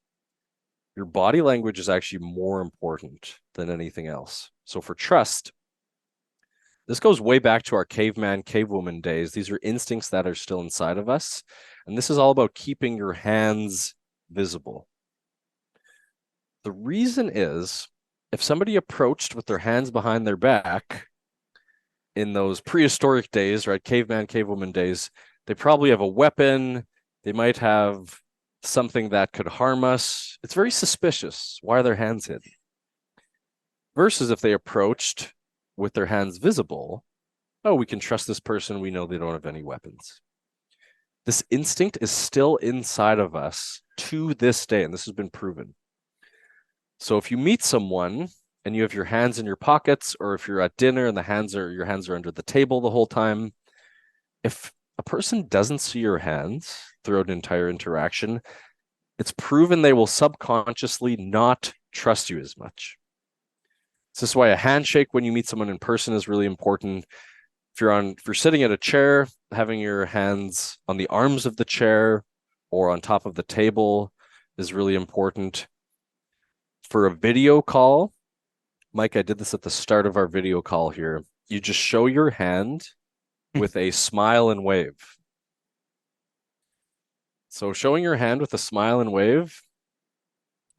your body language is actually more important than anything else. So for trust, this goes way back to our caveman, cavewoman days. These are instincts that are still inside of us. And this is all about keeping your hands visible. The reason is if somebody approached with their hands behind their back in those prehistoric days, right, caveman, cavewoman days, they probably have a weapon. They might have something that could harm us. It's very suspicious. Why are their hands hidden? Versus if they approached with their hands visible, oh, we can trust this person. We know they don't have any weapons. This instinct is still inside of us to this day, and this has been proven. So if you meet someone and you have your hands in your pockets, or if you're at dinner and your hands are under the table the whole time, if a person doesn't see your hands throughout an entire interaction, it's proven they will subconsciously not trust you as much. This is why a handshake when you meet someone in person is really important. If you're sitting at a chair, having your hands on the arms of the chair or on top of the table is really important. For a video call, Mike, I did this at the start of our video call here. You just show your hand with a smile and wave. So showing your hand with a smile and wave,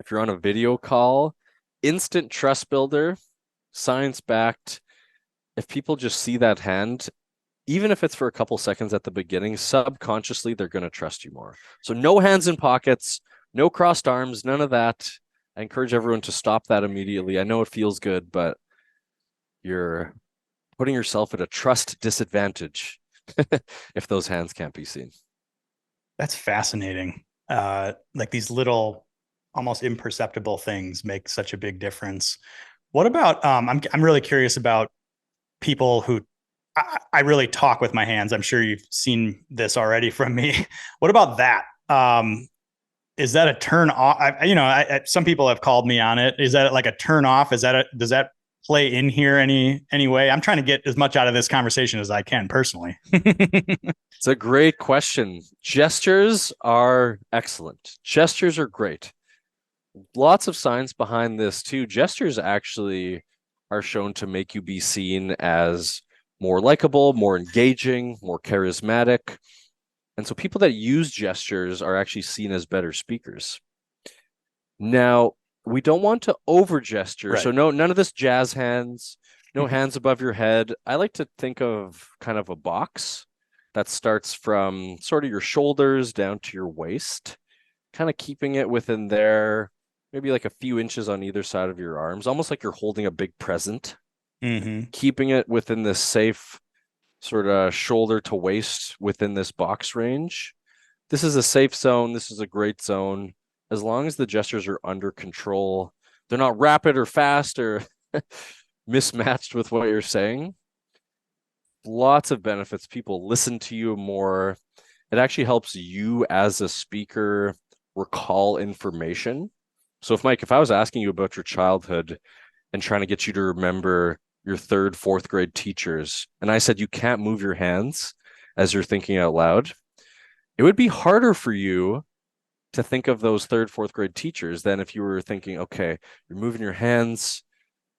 if you're on a video call, instant trust builder, science-backed. If people just see that hand, even if it's for a couple seconds at the beginning, subconsciously, they're going to trust you more. So no hands in pockets, no crossed arms, none of that. I encourage everyone to stop that immediately. I know it feels good, but you're putting yourself at a trust disadvantage if those hands can't be seen. That's fascinating. Like these little, almost imperceptible things make such a big difference. What about? I'm really curious about people who I really talk with my hands. I'm sure you've seen this already from me. What about that? Is that a turn off? Some people have called me on it. Is that like a turn off? Does that play in here any way? I'm trying to get as much out of this conversation as I can personally. It's a great question. Gestures are excellent. Gestures are great. Lots of science behind this too. Gestures actually are shown to make you be seen as more likable, more engaging, more charismatic. And so people that use gestures are actually seen as better speakers. Now, we don't want to over gesture. Right. So none of this jazz hands, no hands above your head. I like to think of kind of a box that starts from sort of your shoulders down to your waist, kind of keeping it within there, maybe like a few inches on either side of your arms, almost like you're holding a big present, keeping it within this safe sort of shoulder to waist within this box range. This is a safe zone. This is a great zone. As long as the gestures are under control, they're not rapid or fast or mismatched with what you're saying. Lots of benefits. People listen to you more. It actually helps you as a speaker recall information. So if I was asking you about your childhood and trying to get you to remember your third, fourth grade teachers, and I said you can't move your hands as you're thinking out loud, it would be harder for you to think of those third, fourth grade teachers than if you were thinking, okay, you're moving your hands,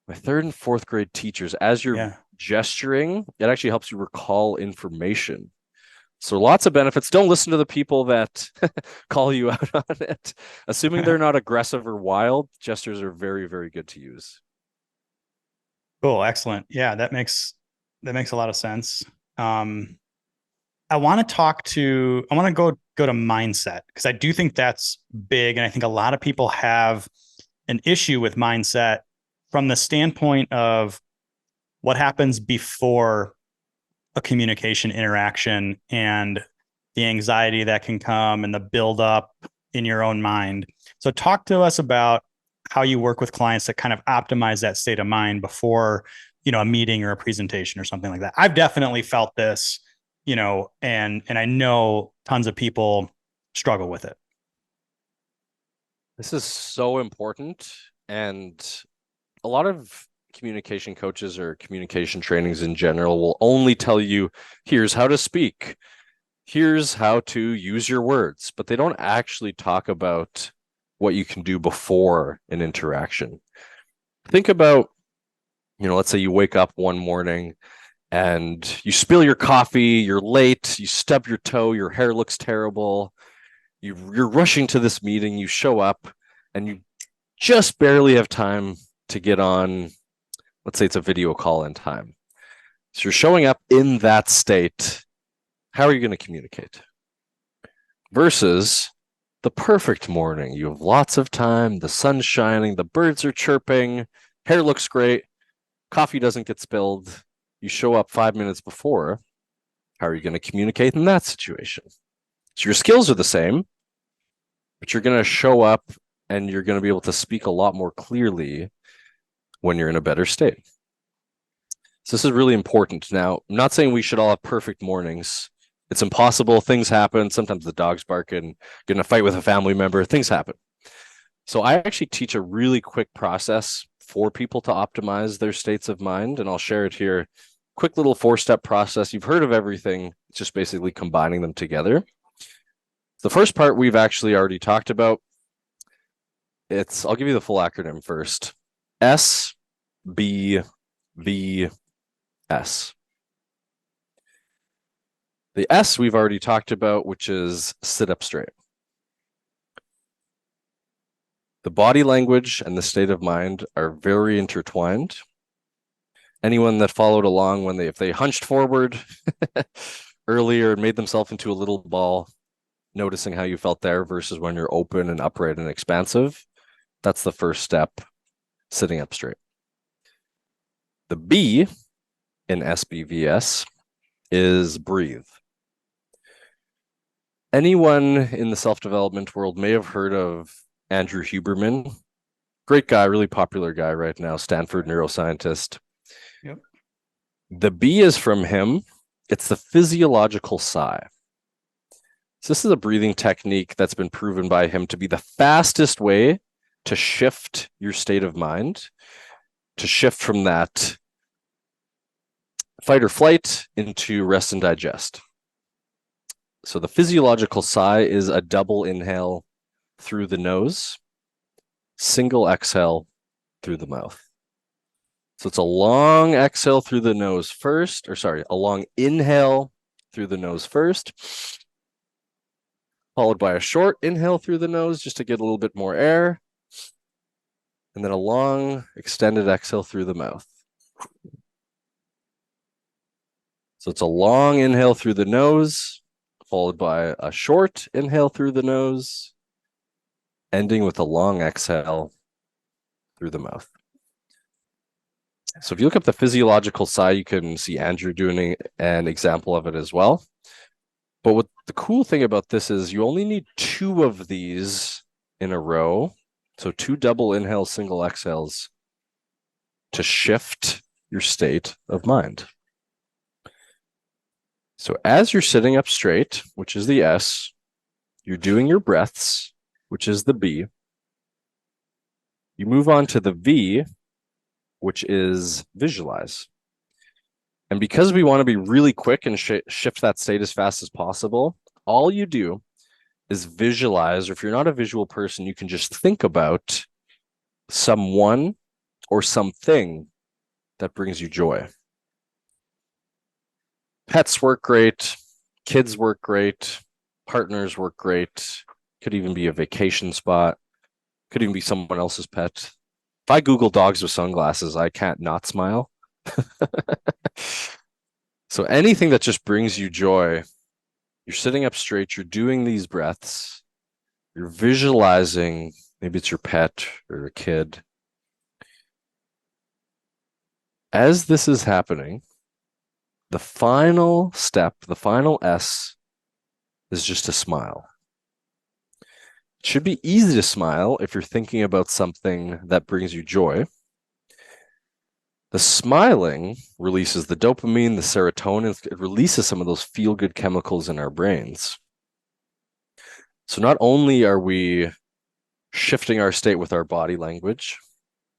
my third and fourth grade teachers, as you're gesturing, it actually helps you recall information. So lots of benefits. Don't listen to the people that call you out on it. Assuming they're not aggressive or wild, gestures are very, very good to use. Cool. Excellent. Yeah, that makes a lot of sense. I want to go to mindset, because I do think that's big. And I think a lot of people have an issue with mindset from the standpoint of what happens before a communication interaction and the anxiety that can come and the buildup in your own mind. So talk to us about how you work with clients to kind of optimize that state of mind before, a meeting or a presentation or something like that. I've definitely felt this, and I know tons of people struggle with it. This is so important. And a lot of communication coaches or communication trainings in general will only tell you, here's how to speak, here's how to use your words, but they don't actually talk about what you can do before an interaction. Think about, let's say you wake up one morning and you spill your coffee, you're late, you stub your toe, your hair looks terrible, you're rushing to this meeting, you show up and you just barely have time to get on, let's say it's a video call in time. So you're showing up in that state. How are you going to communicate? Versus the perfect morning. You have lots of time, the sun's shining, the birds are chirping, hair looks great, coffee doesn't get spilled. You show up 5 minutes before. How are you going to communicate in that situation? So your skills are the same, but you're going to show up and you're going to be able to speak a lot more clearly when you're in a better state. So this is really important. Now, I'm not saying we should all have perfect mornings. It's impossible. Things happen. Sometimes the dog's barking, get in a fight with a family member. Things happen. So I actually teach a really quick process for people to optimize their states of mind, and I'll share it here. Quick little 4-step process. You've heard of everything. It's just basically combining them together. The first part we've actually already talked about. I'll give you the full acronym first. S, B, V, S. The S we've already talked about, which is sit up straight. The body language and the state of mind are very intertwined. Anyone that followed along if they hunched forward earlier and made themselves into a little ball, noticing how you felt there versus when you're open and upright and expansive, that's the first step, sitting up straight. The B in SBVS is breathe. Anyone in the self-development world may have heard of Andrew Huberman. Great guy, really popular guy right now, Stanford neuroscientist. Yep. The B is from him. It's the physiological sigh. So this is a breathing technique that's been proven by him to be the fastest way to shift your state of mind, to shift from that fight or flight into rest and digest. So the physiological sigh is a double inhale through the nose, single exhale through the mouth. So it's a long exhale through the nose first, a long inhale through the nose first, followed by a short inhale through the nose just to get a little bit more air, and then a long extended exhale through the mouth. So it's a long inhale through the nose, followed by a short inhale through the nose, ending with a long exhale through the mouth. So if you look up the physiological sigh, you can see Andrew doing an example of it as well. But what the cool thing about this is you only need 2 of these in a row. So 2 double inhales, single exhales to shift your state of mind. So as you're sitting up straight, which is the S, you're doing your breaths, which is the B. You move on to the V, which is visualize. And because we want to be really quick and shift that state as fast as possible, all you do is visualize, or if you're not a visual person, you can just think about someone or something that brings you joy. Pets work great, kids work great, partners work great, could even be a vacation spot, could even be someone else's pet. If I Google dogs with sunglasses, I can't not smile. So anything that just brings you joy, you're sitting up straight, you're doing these breaths, you're visualizing, maybe it's your pet or a kid. As this is happening, the final step, the final S, is just to smile. It should be easy to smile if you're thinking about something that brings you joy. The smiling releases the dopamine, the serotonin. It releases some of those feel-good chemicals in our brains. So not only are we shifting our state with our body language,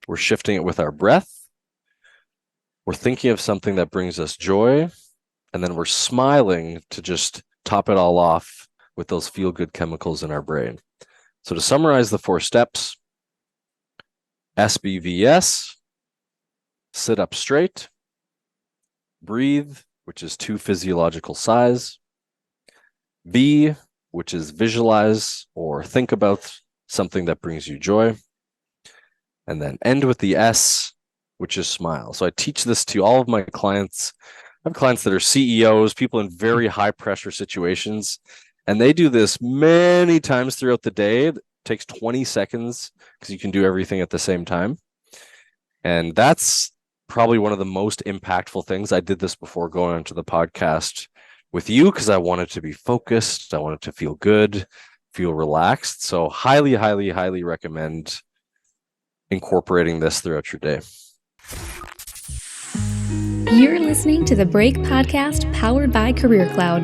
we're shifting it with our breath, we're thinking of something that brings us joy, and then we're smiling to just top it all off with those feel-good chemicals in our brain. So to summarize the 4 steps, SBVS, sit up straight, breathe, which is 2 physiological sighs, V, which is visualize or think about something that brings you joy, and then end with the S, which is smile. So I teach this to all of my clients. I have clients that are CEOs, people in very high pressure situations, and they do this many times throughout the day. It takes 20 seconds because you can do everything at the same time. And that's probably one of the most impactful things. I did this before going onto the podcast with you because I wanted to be focused. I wanted to feel good, feel relaxed. So highly, highly, highly recommend incorporating this throughout your day. You're listening to the Break Podcast powered by Career Cloud.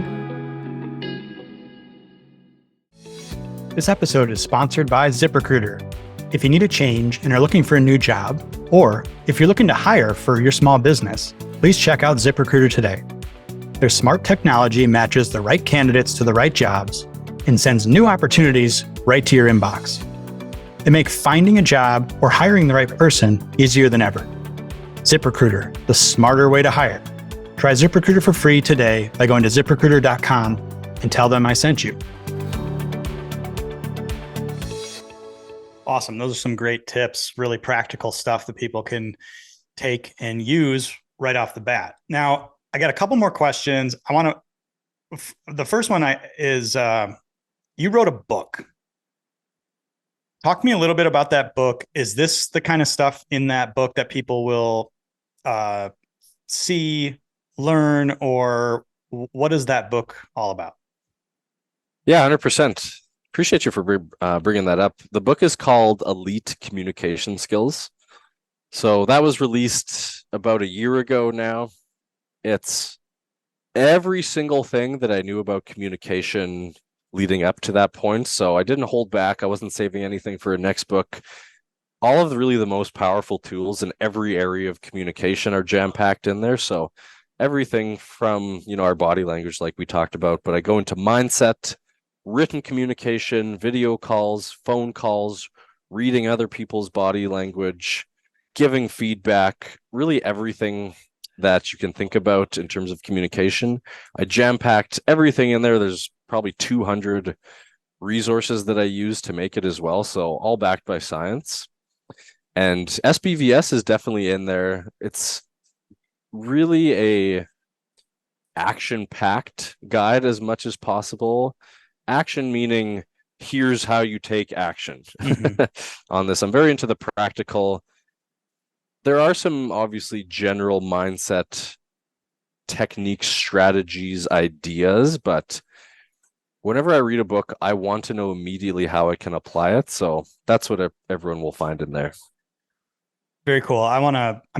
This episode is sponsored by ZipRecruiter. If you need a change and are looking for a new job, or if you're looking to hire for your small business, please check out ZipRecruiter today. Their smart technology matches the right candidates to the right jobs and sends new opportunities right to your inbox. They make finding a job or hiring the right person easier than ever. ZipRecruiter, the smarter way to hire. Try ZipRecruiter for free today by going to ziprecruiter.com and tell them I sent you. Awesome. Those are some great tips, really practical stuff that people can take and use right off the bat. Now, I got a couple more questions. The first one is you wrote a book. Talk to me a little bit about that book. Is this the kind of stuff in that book that people will see, learn, or what is that book all about? Yeah, 100%. Appreciate you for bringing that up. The book is called Elite Communication Skills. So that was released about a year ago now. It's every single thing that I knew about communication leading up to that point. So I didn't hold back. I wasn't saving anything for a next book. All of the most powerful tools in every area of communication are jam-packed in there. So everything from, our body language, like we talked about, but I go into mindset, written communication, video calls, phone calls, reading other people's body language, giving feedback, really everything that you can think about in terms of communication. I jam-packed everything in there. There's probably 200 resources that I use to make it as well. So all backed by science. And SBVS is definitely in there. It's really a action-packed guide as much as possible. Action meaning here's how you take action on this. I'm very into the practical. There are some obviously general mindset techniques, strategies, ideas, but whenever I read a book, I want to know immediately how I can apply it. So that's what everyone will find in there. Very cool. I'm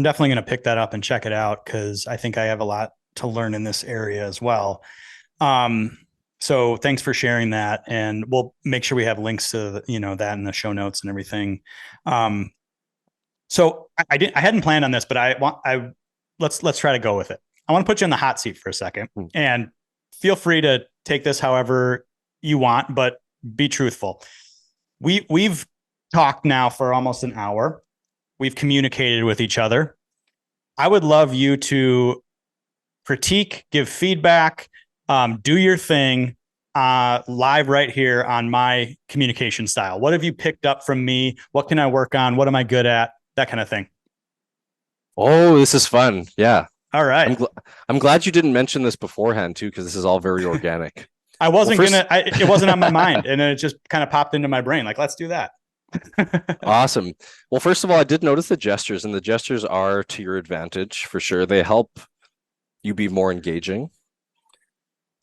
definitely going to pick that up and check it out because I think I have a lot to learn in this area as well. So thanks for sharing that, and we'll make sure we have links to that in the show notes and everything. So I hadn't planned on this, but let's try to go with it. I want to put you in the hot seat for a second, and feel free to take this however you want, but be truthful. We've talked now for almost an hour. We've communicated with each other. I would love you to critique, give feedback, do your thing live right here on my communication style. What have you picked up from me? What can I work on? What am I good at? That kind of thing. Oh, this is fun. Yeah. All right. I'm glad you didn't mention this beforehand too, because this is all very organic. I wasn't it wasn't on my mind, and then it just kind of popped into my brain. Like, let's do that. Awesome. Well, first of all, I did notice the gestures, and the gestures are to your advantage for sure. They help you be more engaging.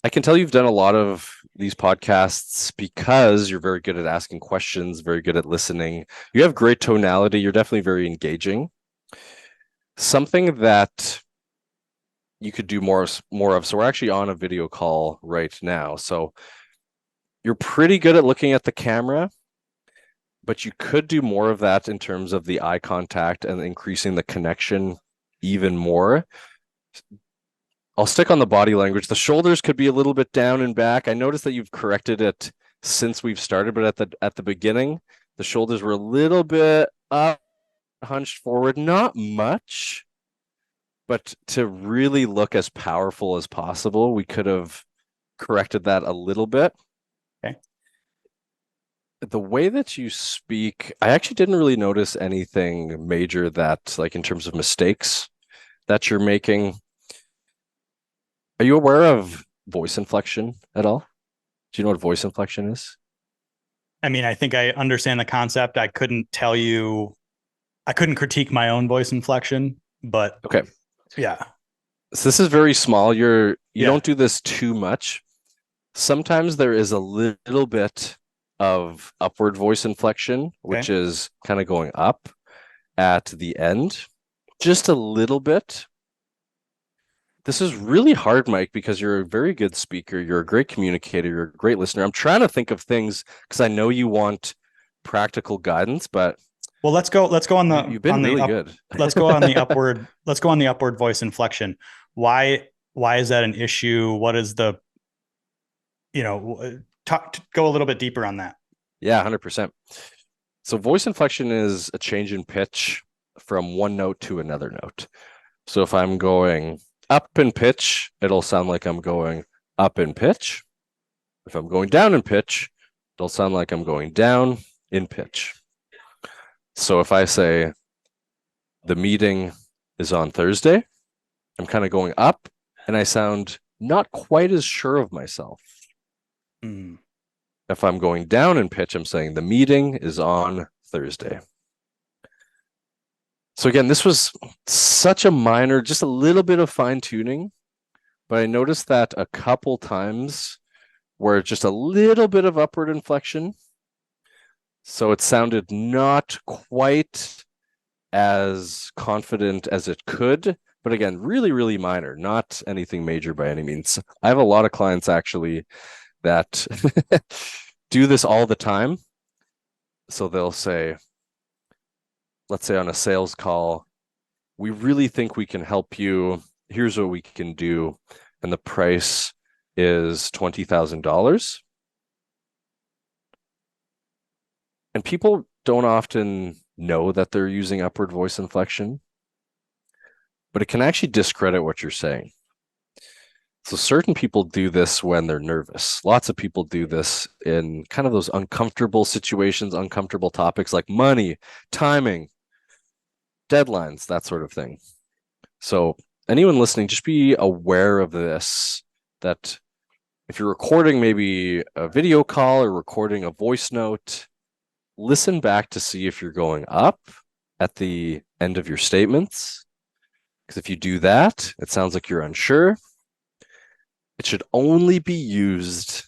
I can tell you've done a lot of these podcasts because you're very good at asking questions, very good at listening. You have great tonality. You're definitely very engaging. Something that you could do more of. So we're actually on a video call right now. So you're pretty good at looking at the camera, but you could do more of that in terms of the eye contact and increasing the connection even more. I'll stick on the body language. The shoulders could be a little bit down and back. I noticed that you've corrected it since we've started, but at the beginning, the shoulders were a little bit up, hunched forward, not much, but to really look as powerful as possible, we could have corrected that a little bit. Okay. The way that you speak, I actually didn't really notice anything major that, like in terms of mistakes that you're making. Are you aware of voice inflection at all? Do you know what voice inflection is? I mean, I think I understand the concept. I couldn't critique my own voice inflection, but okay. Yeah. So this is very small. You don't do this too much. Sometimes there is a little bit of upward voice inflection, which is kind of going up at the end, just a little bit. This is really hard, Mike, because you're a very good speaker. You're a great communicator. You're a great listener. I'm trying to think of things because I know you want practical guidance, but well, let's go on the you've been really good. Let's go on the upward voice inflection. Why is that an issue? What is the go a little bit deeper on that. Yeah, 100%. So voice inflection is a change in pitch from one note to another note. So if I'm going up in pitch, it'll sound like I'm going up in pitch. If I'm going down in pitch, it'll sound like I'm going down in pitch. So if I say the meeting is on Thursday, I'm kind of going up and I sound not quite as sure of myself. If I'm going down in pitch, I'm saying the meeting is on Thursday. So again, this was such a minor, just a little bit of fine tuning, but I noticed that a couple times where just a little bit of upward inflection. So it sounded not quite as confident as it could, But again, really, really minor, not anything major by any means. I have a lot of clients actually that do this all the time. So they'll say, let's say on a sales call, we really think we can help you. Here's what we can do. And the price is $20,000. And people don't often know that they're using upward voice inflection, but it can actually discredit what you're saying. So certain people do this when they're nervous. Lots of people do this in kind of those uncomfortable situations, uncomfortable topics like money, timing, deadlines, that sort of thing. So anyone listening, just be aware of this, that if you're recording maybe a video call or recording a voice note, listen back to see if you're going up at the end of your statements. Because if you do that, it sounds like you're unsure. It should only be used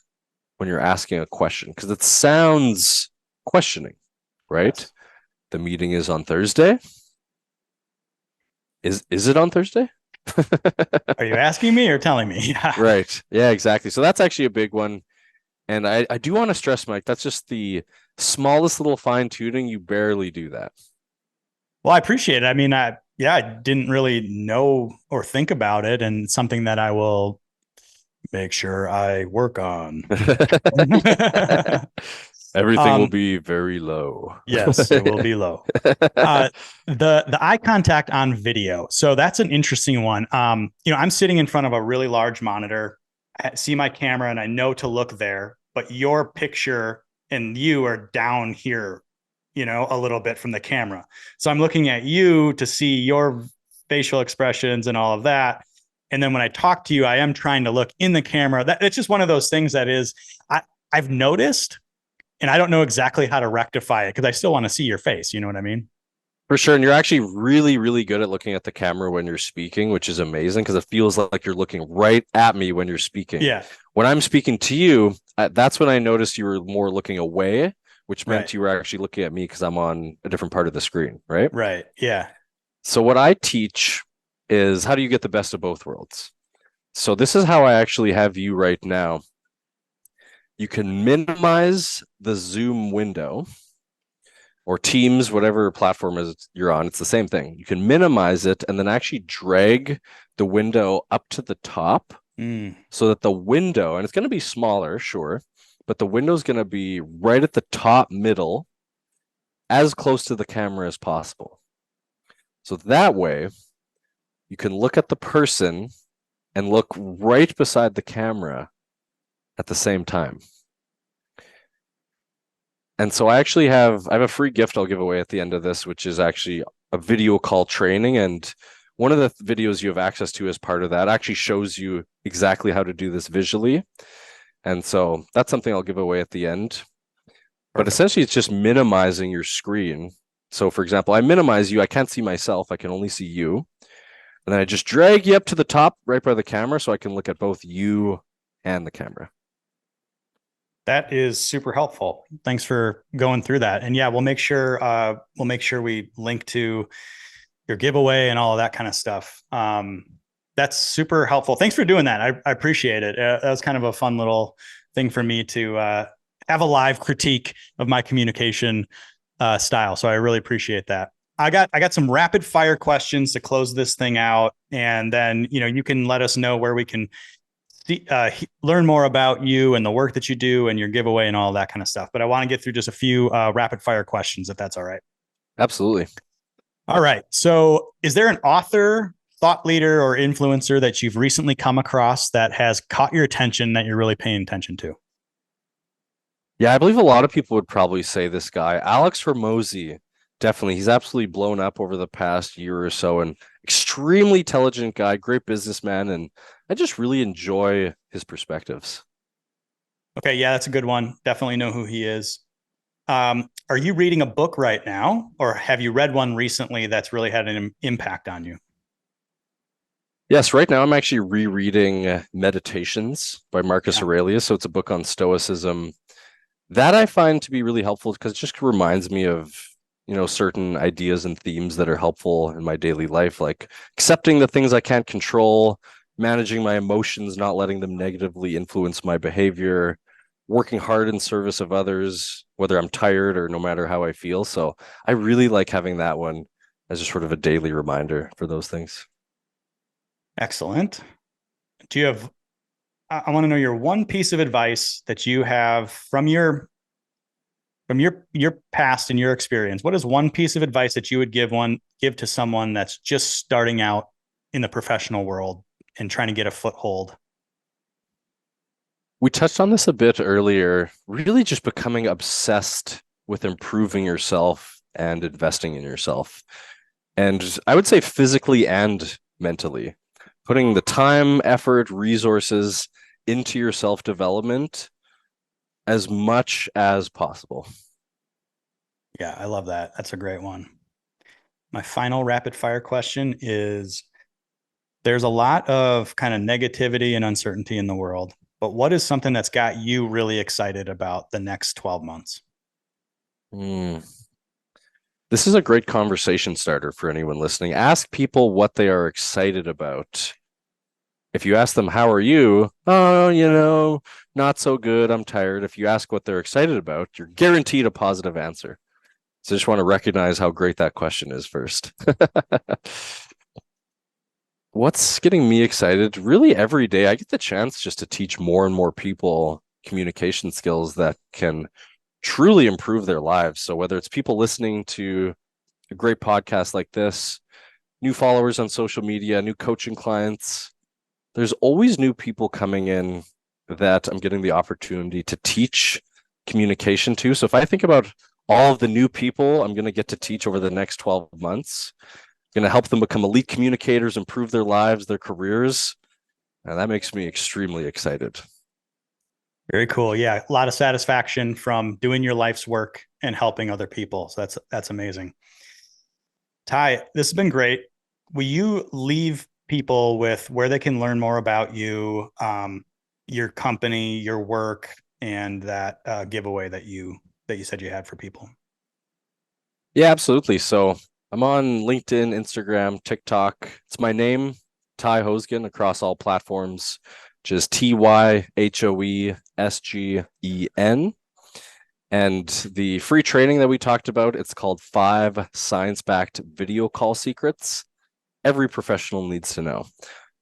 when you're asking a question, because it sounds questioning, right? Yes. The meeting is on Thursday. Is it on Thursday? Are you asking me or telling me? Right. Yeah, exactly. So that's actually a big one. And I do want to stress, Mike, that's just the smallest little fine tuning. You barely do that. Well, I appreciate it. I mean, I didn't really know or think about it, and it's something that I will make sure I work on. Everything will be very low. Yes, it will be low. The eye contact on video. So that's an interesting one. I'm sitting in front of a really large monitor. I see my camera and I know to look there, but your picture and you are down here, a little bit from the camera. So I'm looking at you to see your facial expressions and all of that. And then when I talk to you, I am trying to look in the camera. It's just one of those things that is, I've noticed, and I don't know exactly how to rectify it because I still want to see your face. You know what I mean? For sure. And you're actually really, really good at looking at the camera when you're speaking, which is amazing because it feels like you're looking right at me when you're speaking. Yeah. When I'm speaking to you, that's when I noticed you were more looking away, which meant Right. you were actually looking at me because I'm on a different part of the screen, right? Right. Yeah. So what I teach is how do you get the best of both worlds? So this is how I actually have you right now. You can minimize the Zoom window or Teams, whatever platform is you're on. It's the same thing. You can minimize it and then actually drag the window up to the top so that the window, and it's going to be smaller, sure, but the window is going to be right at the top middle, as close to the camera as possible. So that way, you can look at the person and look right beside the camera at the same time. And so I have a free gift I'll give away at the end of this, which is actually a video call training. And one of the videos you have access to as part of that actually shows you exactly how to do this visually. And so that's something I'll give away at the end. But essentially, it's just minimizing your screen. So for example, I minimize you. I can't see myself. I can only see you. And then I just drag you up to the top right by the camera so I can look at both you and the camera. That is super helpful. Thanks for going through that. And yeah, we'll make sure we link to your giveaway and all of that kind of stuff. That's super helpful. Thanks for doing that. I appreciate it. That was kind of a fun little thing for me to have a live critique of my communication style. So I really appreciate that. I got some rapid fire questions to close this thing out, and then you can let us know where we can learn more about you and the work that you do and your giveaway and all that kind of stuff. But I want to get through just a few rapid fire questions, if that's all right. Absolutely. All right. So is there an author, thought leader, or influencer that you've recently come across that has caught your attention that you're really paying attention to? Yeah, I believe a lot of people would probably say this guy, Alex Hormozi. Definitely. He's absolutely blown up over the past year or so, and extremely intelligent guy, great businessman. And I just really enjoy his perspectives. Okay. Yeah, that's a good one. Definitely know who he is. Are you reading a book right now, or have you read one recently that's really had an impact on you? Yes, right now I'm actually rereading Meditations by Marcus Aurelius. So it's a book on Stoicism that I find to be really helpful because it just reminds me of, certain ideas and themes that are helpful in my daily life, like accepting the things I can't control, managing my emotions, not letting them negatively influence my behavior, working hard in service of others, whether I'm tired or no matter how I feel. So I really like having that one as just sort of a daily reminder for those things. Excellent. Do you have, I want to know your one piece of advice that you have from your past and your experience. What is one piece of advice that you would give to someone that's just starting out in the professional world and trying to get a foothold? We touched on this a bit earlier, really just becoming obsessed with improving yourself and investing in yourself. And I would say physically and mentally, putting the time, effort, resources into your self-development as much as possible. Yeah, I love that. That's a great one. My final rapid fire question is, there's a lot of kind of negativity and uncertainty in the world, but what is something that's got you really excited about the next 12 months? This is a great conversation starter for anyone listening. Ask people what they are excited about. If you ask them, how are you? Oh, not so good. I'm tired. If you ask what they're excited about, you're guaranteed a positive answer. So I just want to recognize how great that question is first. What's getting me excited? Really, every day I get the chance just to teach more and more people communication skills that can truly improve their lives. So whether it's people listening to a great podcast like this, new followers on social media, new coaching clients, there's always new people coming in that I'm getting the opportunity to teach communication to. So if I think about all of the new people I'm going to get to teach over the next 12 months, I'm going to help them become elite communicators, improve their lives, their careers. And that makes me extremely excited. Very cool. Yeah, a lot of satisfaction from doing your life's work and helping other people. So that's amazing. Ty, this has been great. Will you leave people with where they can learn more about you, your company, your work, and that giveaway that you said you had for people? Yeah, absolutely. So I'm on LinkedIn, Instagram, TikTok. It's my name, Ty Hoesgen, across all platforms, just TYHOESGEN. And the free training that we talked about, it's called 5 Science-Backed Video Call Secrets Every Professional Needs to Know.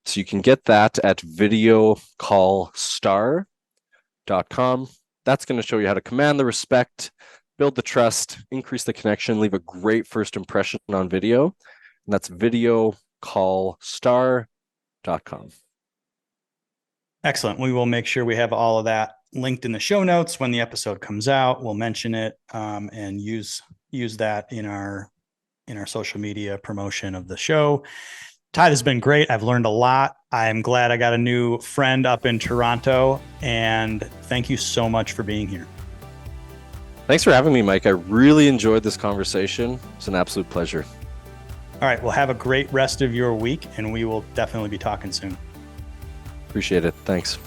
So you can get that at videocallstar.com. That's going to show you how to command the respect, build the trust, increase the connection, leave a great first impression on video. And that's videocallstar.com. Excellent. We will make sure we have all of that linked in the show notes when the episode comes out. We'll mention it and use that in our social media promotion of the show. Ty, this has been great. I've learned a lot. I'm glad I got a new friend up in Toronto, and thank you so much for being here. Thanks for having me, Mike. I really enjoyed this conversation. It's an absolute pleasure. All right. Well, have a great rest of your week, and we will definitely be talking soon. Appreciate it. Thanks.